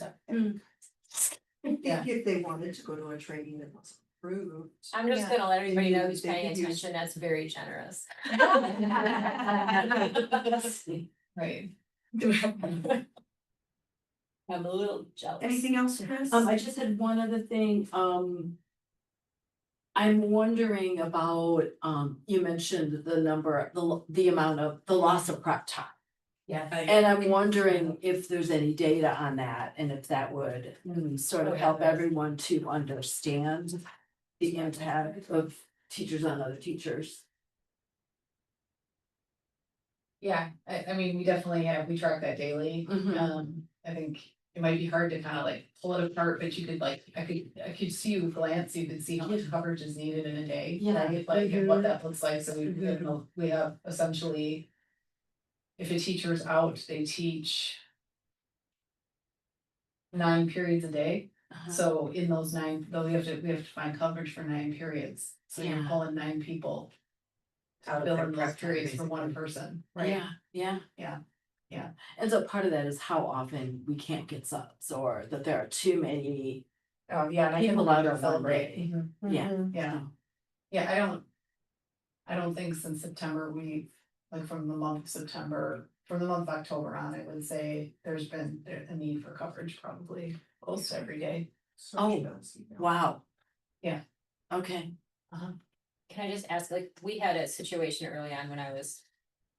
I think if they wanted to go to a training that was approved. I'm just gonna let everybody know who's They paying could use- attention, that's very generous. Right. I'm a little jealous. Anything else, Chris? I just had one other thing, I'm wondering about, you mentioned the number, the amount of, the loss of prep time. Yeah. And I'm wondering if there's any data on that and if that would sort of help everyone to understand the impact of teachers on other teachers. Yeah, I mean, we definitely have, we track that daily. Mhm. I think it might be hard to kind of like pull it apart, but you could like, I could see you glance, you could see how much coverage is needed in a day. Yeah. Right? Like, and what that looks like, so we have essentially. If a teacher's out, they teach 9 periods a day, Uh-huh. so in those 9, though we have to find coverage for 9 periods, so you're Yeah. pulling 9 people. To Out of fill their in those prep time, periods for one basically. person, right? Yeah. Yeah. And so part of that is how often we can't get subs or that there are too many. Oh, yeah, and I can People look out at of fill one rate. day. Mhm. Yeah. Yeah. Yeah, I don't think since September, like from the month of September, from the month of October on, I would say there's been a need for coverage probably close to every day. Wow. Yeah. Okay. Can I just ask, like, we had a situation early on when I was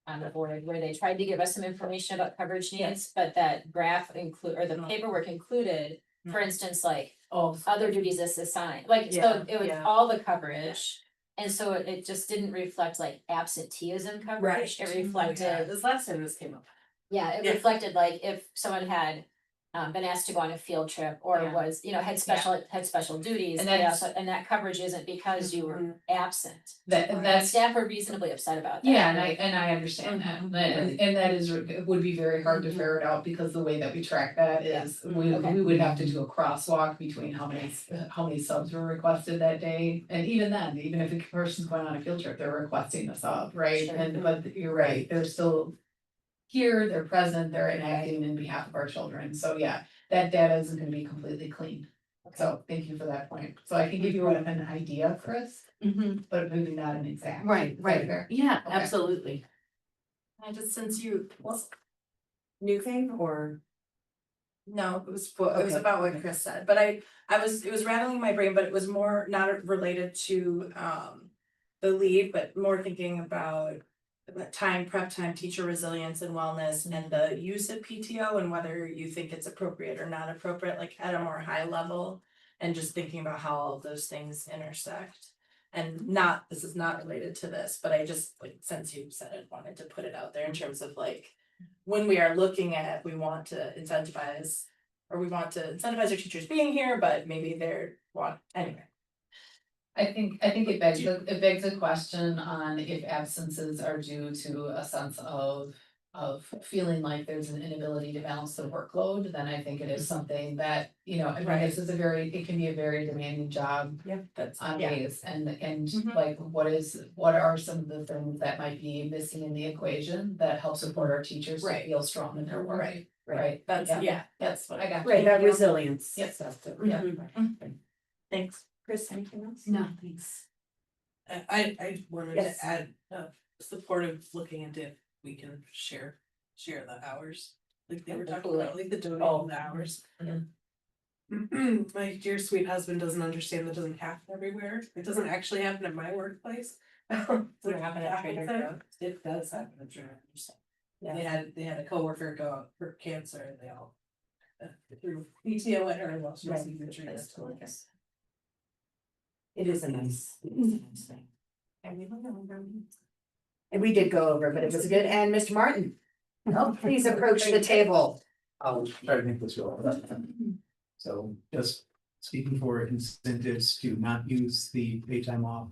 on the board where they tried to give us some information about coverage needs, but that graph or the paperwork included, for instance, like other duties as assigned, like, so it was Yeah. all the coverage. And so it just didn't reflect like absenteeism coverage, it reflected, This last time this came up. it Yeah. reflected like if someone had. Been asked to go on a field trip or Yeah. was, had special duties, And and that's- that coverage isn't because you were absent. That that's. Staff were reasonably upset about that. Yeah, and I understand that, and that is, it would be very hard to ferret out, because the way that we track that is, Okay. we would have to do a crosswalk between how many subs were requested that day. And even then, even if a person's going on a field trip, they're requesting a sub, right? Sure. But you're right, they're still here, they're present, they're enacting in behalf of our children, so yeah, that data isn't gonna be completely clean. So thank you for that point, so I can give you an idea, Chris, but maybe not an exact. Right, Is that right. fair? Yeah, Okay. absolutely. I just, since you, well, new thing or? No, it was Okay, about what okay. Chris said, but it was rattling my brain, but it was more not related to the leave, but more thinking about the time, prep time, teacher resilience and wellness and the use of PTO and whether you think it's appropriate or not appropriate, like at a more high level. And just thinking about how all of those things intersect. And this is not related to this, but I just, like, since you said it, wanted to put it out there in terms of like. When we are looking at, we want to incentivize, or we want to incentivize our teachers being here, but maybe anyway. I think it begs a question on if absences are due to a sense of feeling like there's an inability to balance the workload, then I think it is something that, you know, I mean, Right. this is it can be a very demanding job Yeah, that's, on yeah, days and Mhm. like what are some of the things that might be missing in the equation that help support our teachers to Right. feel strong in their work? right, that's, Yeah. that's what I got Right, that Thank you. resilience. Yes. Stuff too. Yeah. Thanks. Chris, anything else? No, thanks. I wanted Yes. to add, support of looking into if we can share the hours. Like they were talking about, like the donating the hours. My dear sweet husband doesn't understand that doesn't happen everywhere. It doesn't actually happen at my workplace. Does it happen at Trader Joe's? It does happen at Trader Joe's. Yeah. They had a coworker go out for cancer and they all. Through PTO at her while she was Right. in the treatment. It is a nice thing. And we did go over, but it was good. And Mr. Martin, please approach the table. I'll try to make this go. So just speaking for incentives to not use the paid time off.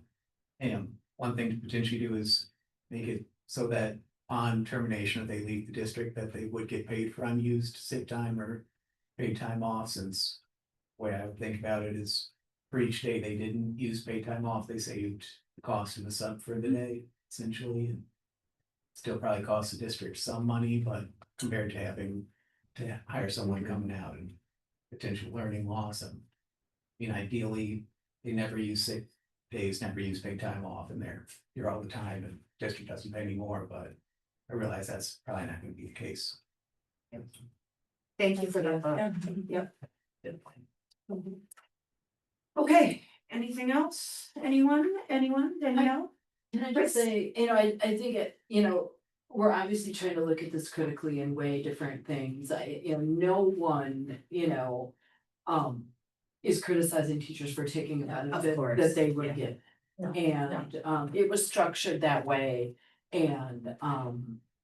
And one thing to potentially do is make it so that on termination, if they leave the district, that they would get paid for unused sick time or paid time off, since the way I would think about it is for each day they didn't use paid time off, they saved the cost of the sub for the day, essentially, and still probably costs the district some money, but compared to having to hire someone coming out and potential learning loss, I mean, ideally, they never use sick days, never use paid time off, and they're here all the time, and district doesn't pay any more, but I realize that's probably not gonna be the case. Thank you for that. Yeah. Yep. Okay, anything else? Anyone? Danielle? Can I Chris? just say, I think we're obviously trying to look at this critically and weigh different things. No one, is criticizing teachers for taking a benefit course, that they would yeah. get. No, And it was structured that way. And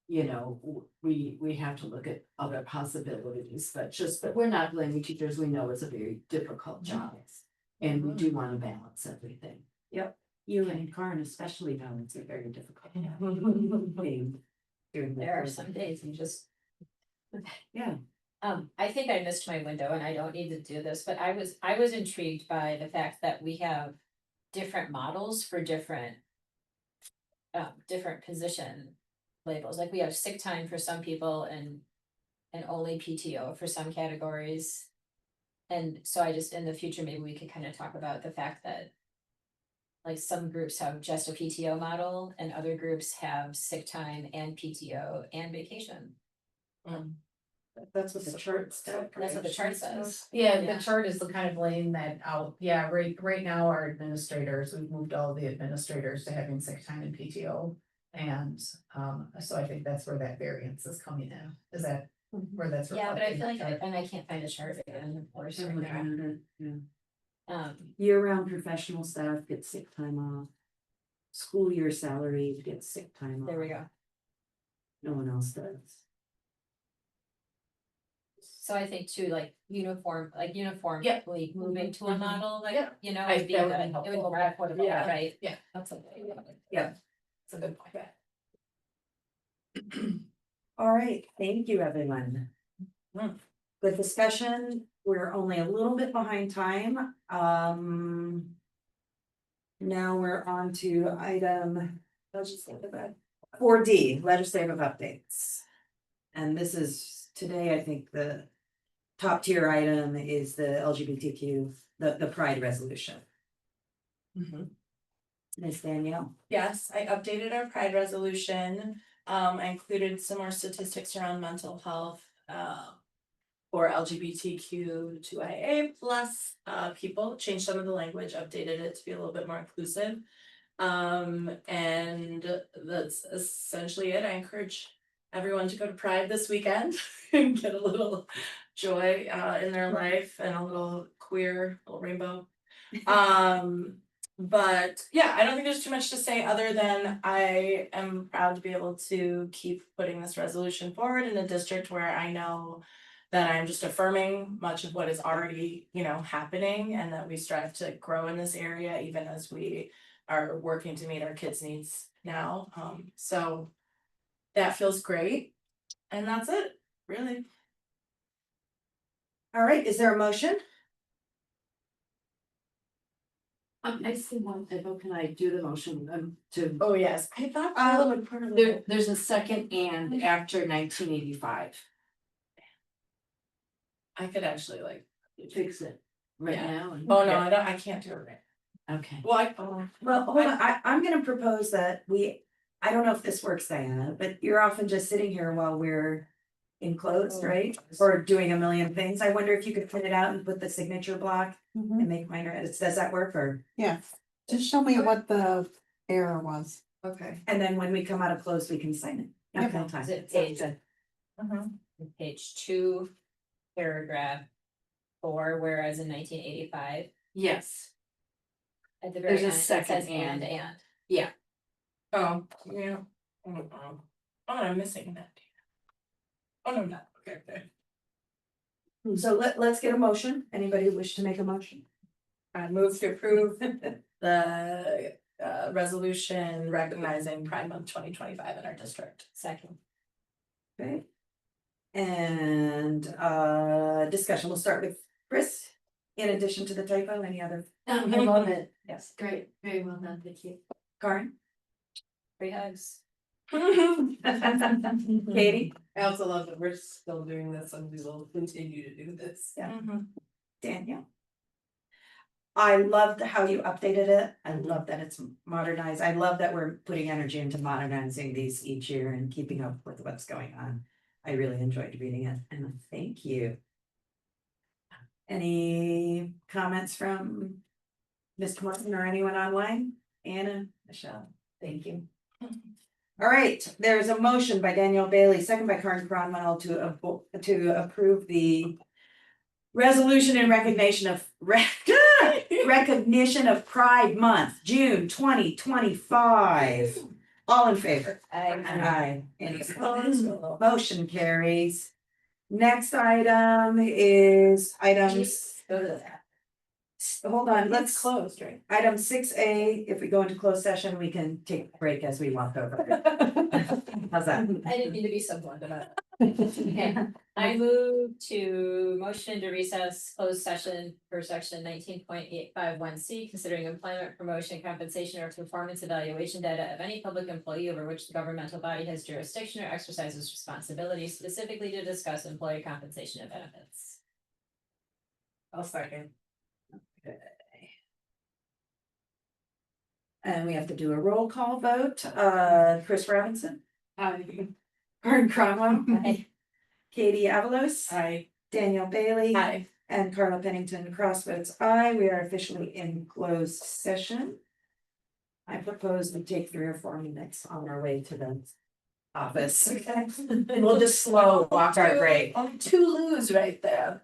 we have to look at other possibilities, but we're not blaming teachers. We know it's a very difficult job. And we do want to balance everything. You and Karen especially know it's a very difficult. There are some days you just. Yeah. I think I missed my window and I don't need to do this, but I was intrigued by the fact that we have different models for different position labels, like we have sick time for some people and only PTO for some categories. And so I just, in the future, maybe we could kind of talk about the fact that like some groups have just a PTO model and other groups have sick time and PTO and vacation. That's what the chart said. That's what the chart says. Yeah, Yeah. the chart is kind of laying that out. Yeah, right now, our administrators, we've moved all the administrators to having sick time and PTO. And so I think that's where that variance is coming in. Is that where that's? Yeah, but I reflected feel in like, the chart? and I can't find a chart again, of course. right now. Year-round professional staff get sick time off. School year salary gets sick time off. There we go. No one else does. So I think too, like uniformly moving to a Mhm. model, like, Yeah. would be that would be good. It would be helpful. more equitable, Yeah. right? Yeah, that's something. Yeah. It's a good point. All right, thank you, everyone. Good discussion. We're only a little bit behind time. Now we're on to item 4D, legislative updates. And this is today, I think the top tier item is the LGBTQ, the Pride resolution. Ms. Danielle. Yes, I updated our Pride resolution I included some more statistics around mental health, for LGBTQ2IA plus people, changed some of the language, updated it to be a little bit more inclusive. And that's essentially it. I encourage everyone to go to Pride this weekend and get a little joy in their life and a little queer, little rainbow. But yeah, I don't think there's too much to say other than I am proud to be able to keep putting this resolution forward in a district where I know that I'm just affirming much of what is already, happening, and that we strive to grow in this area even as we are working to meet our kids' needs now. So that feels great. And that's it, really. All right, is there a motion? I see one typo, can I do the motion, to, Oh, yes, I thought Paula would put her. there's a second and after 1985. I could actually Fix it right Yeah. now. and- oh no, I can't do it right. Okay. Well, Well, hold on, I'm gonna propose that I don't know if this works, Diana, but you're often just sitting here while we're enclosed, right? Or doing a million things. I wonder if you could print it out and put the signature block and make minor edits. Does that work or? Yeah, just show me what the error was. Okay. And then when we come out of close, we can sign it. Yep. Okay. Is it page, Mhm. page 2, paragraph 4, whereas in 1985, Yes, at the very There's a end, it second says and. Oh, yeah. Oh, I'm missing that. Oh, no, not, okay. So let's get a motion. Anybody wish to make a motion? I move to approve the resolution recognizing Pride Month 2025 in our district. Second. Okay. And discussion, we'll start with Chris. In addition to the typo, any other? I love it. Yes. Great, very well done, thank you. Karen? Free hugs. Katie? I also love that we're still doing this and we will continue to do this. Yeah. Mhm. Danielle? I loved how you updated it. I love that it's modernized. I love that we're putting energy into modernizing these each year and keeping up with what's going on. I really enjoyed reading it and thank you. Any comments from Mr. Martin or anyone online? Anna, Michelle, thank you. All right, there's a motion by Danielle Bailey, second by Karen Cronwell to approve the resolution in recognition of recognition of Pride Month, June 2025. All in favor? Aye. Any opposed? Motion carries. Next item is items, Go to that. hold on, It's let's, closed, right? item 6A, if we go into closed session, we can take a break as we walk over. How's that? I didn't mean to be so blunt about it. I move to motion to recess closed session for section 19.851C, considering employment, promotion, compensation, or performance evaluation data of any public employee over which the governmental body has jurisdiction or exercises responsibility, specifically to discuss employee compensation and benefits. I'll second. And we have to do a roll call vote. Chris Robinson, Aye. Karen Cromwell, Aye. Katie Avalos, Aye. Danielle Bailey, Aye. and Carla Pennington cross votes aye. We are officially in closed session. I propose we take 3 or 4 minutes on our way to the office. And we'll just slow walk our break. Only 2 loos right there.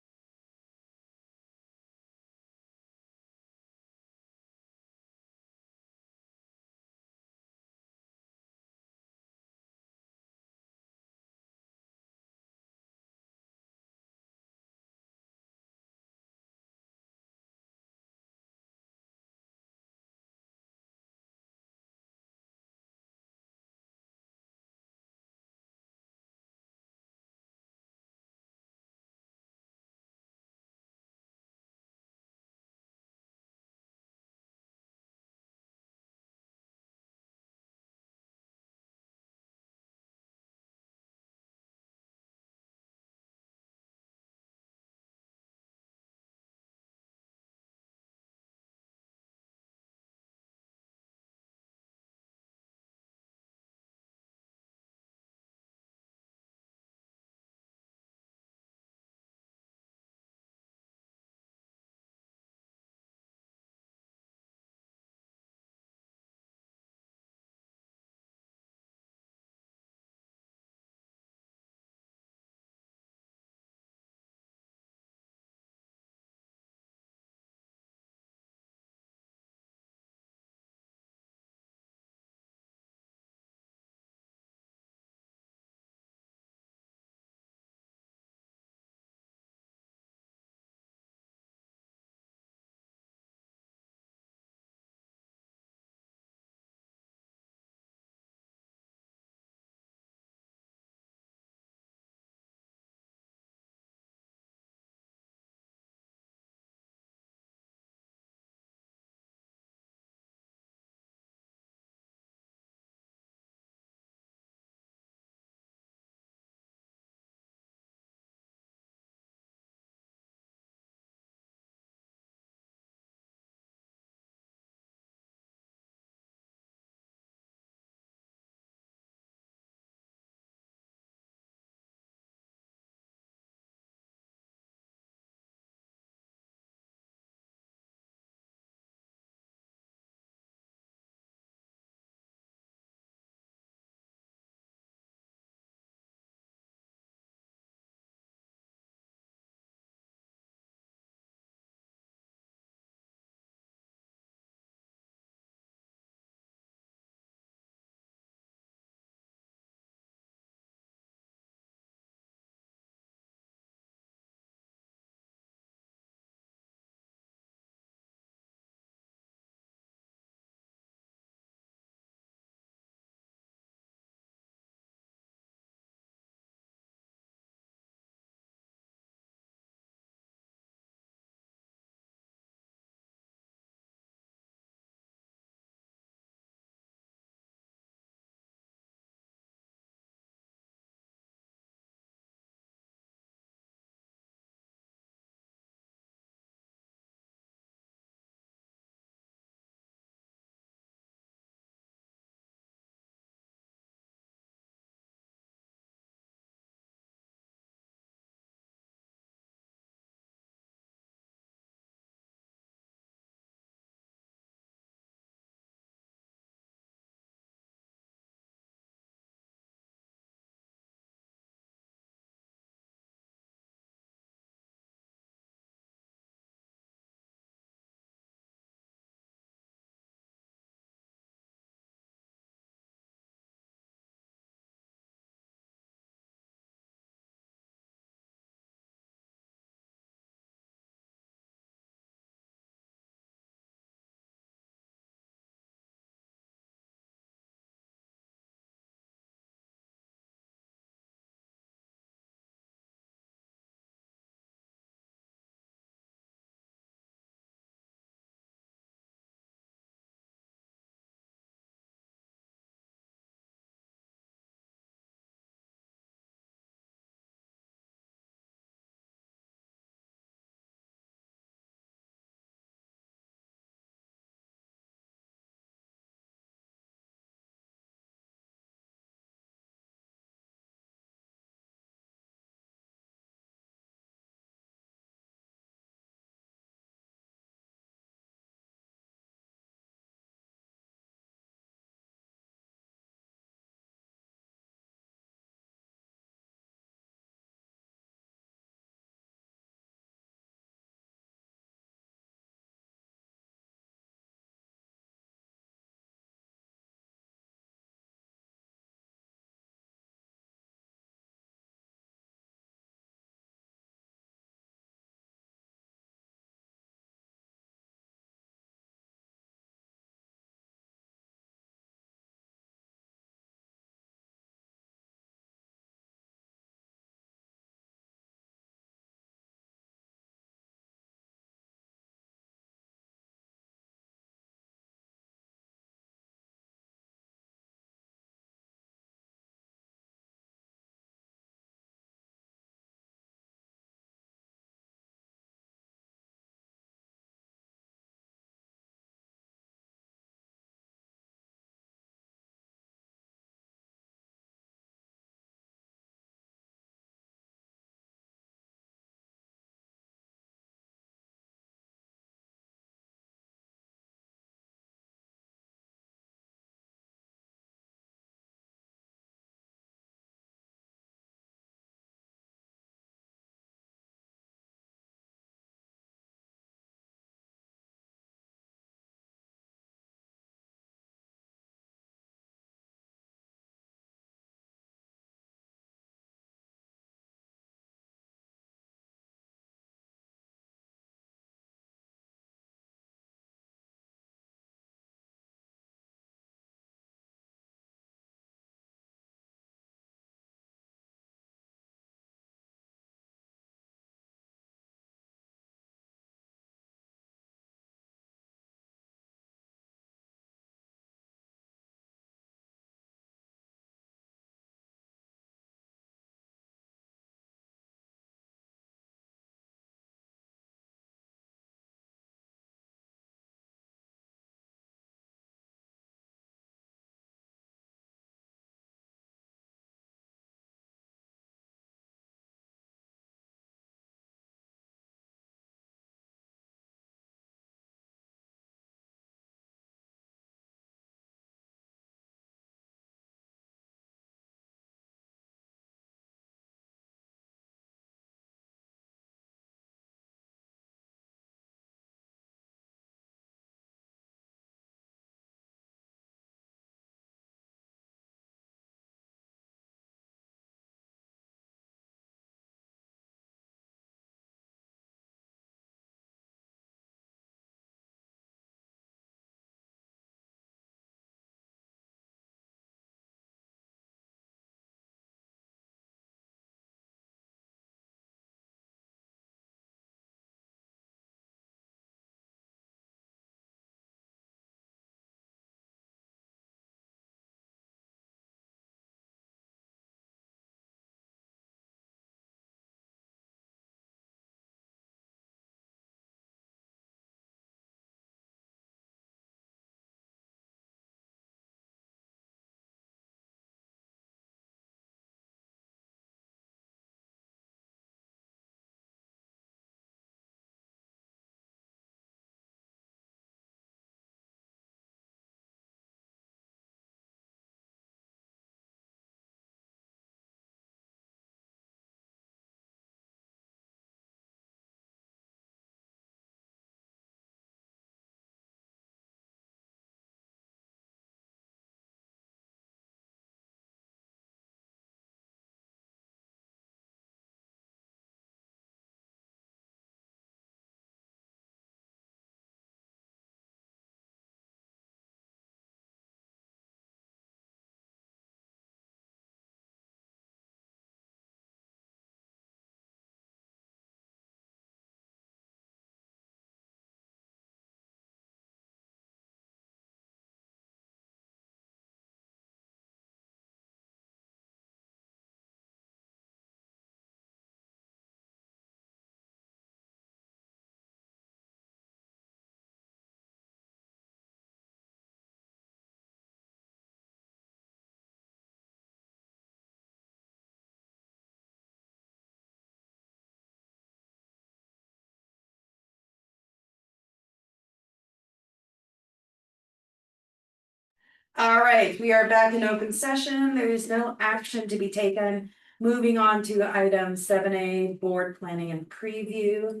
All right, we are back in open session. There is no action to be taken. Moving on to item 7A, board planning and preview.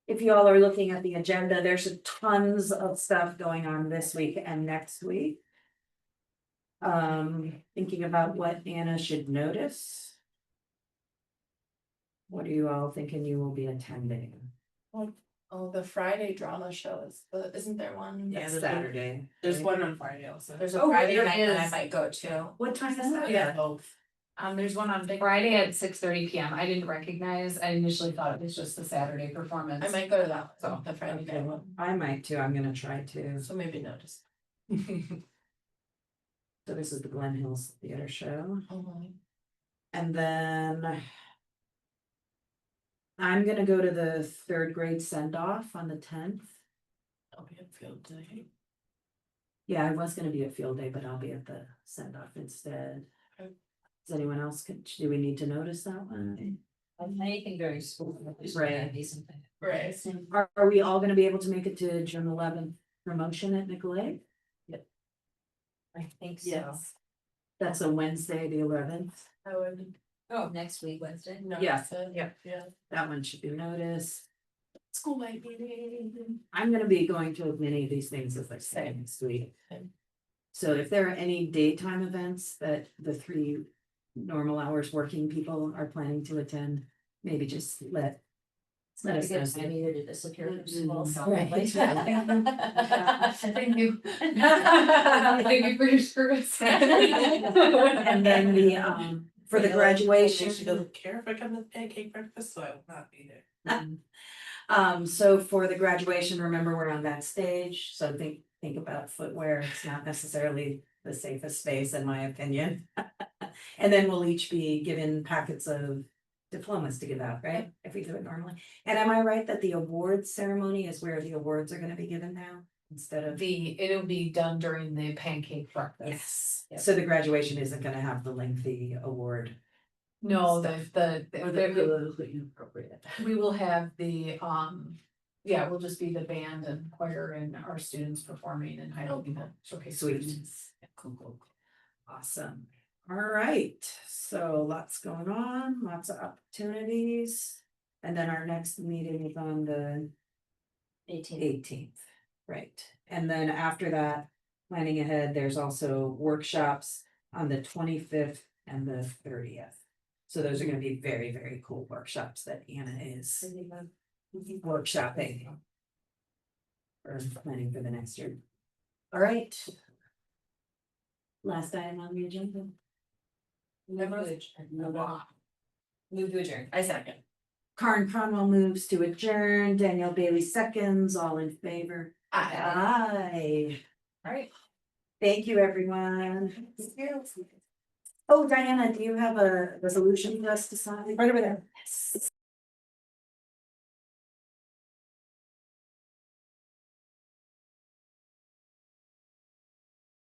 If you all are looking at the agenda, there's tons of stuff going on this week and next week. Thinking about what Anna should notice. What are you all thinking you will be attending? Oh, the Friday drama show isn't there one? Yeah, That's Saturday. There's right? one on Friday also. There's a Oh, Friday there night that I is. might go to. What time is that? Yeah, both. There's one on Friday at 6:30 PM. I didn't recognize, I initially thought it was just the Saturday performance. I might go to that, So, one, the Friday okay. night one, I might too, I'm gonna try to. so maybe notice. So this is the Glen Hills Theater Show. Mhm. And then I'm gonna go to the third grade send off on the 10th. I'll be at field day. Yeah, I was gonna be at field day, but I'll be at the send off instead. Okay. Does anyone else, do we need to notice that one? Anything very school. Right. Right. Are we all gonna be able to make it to June 11th promotion at Nicolay? I think so. Yes. That's a Wednesday, the 11th. I would Oh, next week, Wednesday. notice it. yeah. Yeah. That one should be noticed. School night meeting. I'm gonna be going to as many of these things as I say next week. Same. So if there are any daytime events that the 3 normal hours working people are planning to attend, maybe just let us know. I needed to disappear from school. so- Right. Thank you. Thank you for your service. And then for the She graduation. doesn't care if I come to pancake breakfast, so I will not be there. So for the graduation, remember we're on that stage, so think about footwear, it's not necessarily the safest space in my opinion. And then we'll each be given packets of diplomas to give out, right, if we do it normally. And am I right that the awards ceremony is where the awards are gonna be given now, instead of? It'll be done during the pancake breakfast. Yes, so the graduation isn't gonna have the lengthy award. No, Or they're politically inappropriate. we will have yeah, we'll just be the band and choir and our students performing and highlighting the showcase. Sweet. Cool. Awesome. All right, so lots going on, lots of opportunities. And then our next meeting is on the 18th, right? And then after that, planning ahead, there's also workshops on the 25th and the 30th. So those are gonna be very, very cool workshops that Anna is workshopping. Or planning for the next year. All right. Last item on the agenda. Move to adjourn. I second. Karen Conwell moves to adjourn, Danielle Bailey seconds, all in favor. Aye. All right. Thank you, everyone. Oh, Diana, do you have a resolution for us to sign? Right over there. Yes.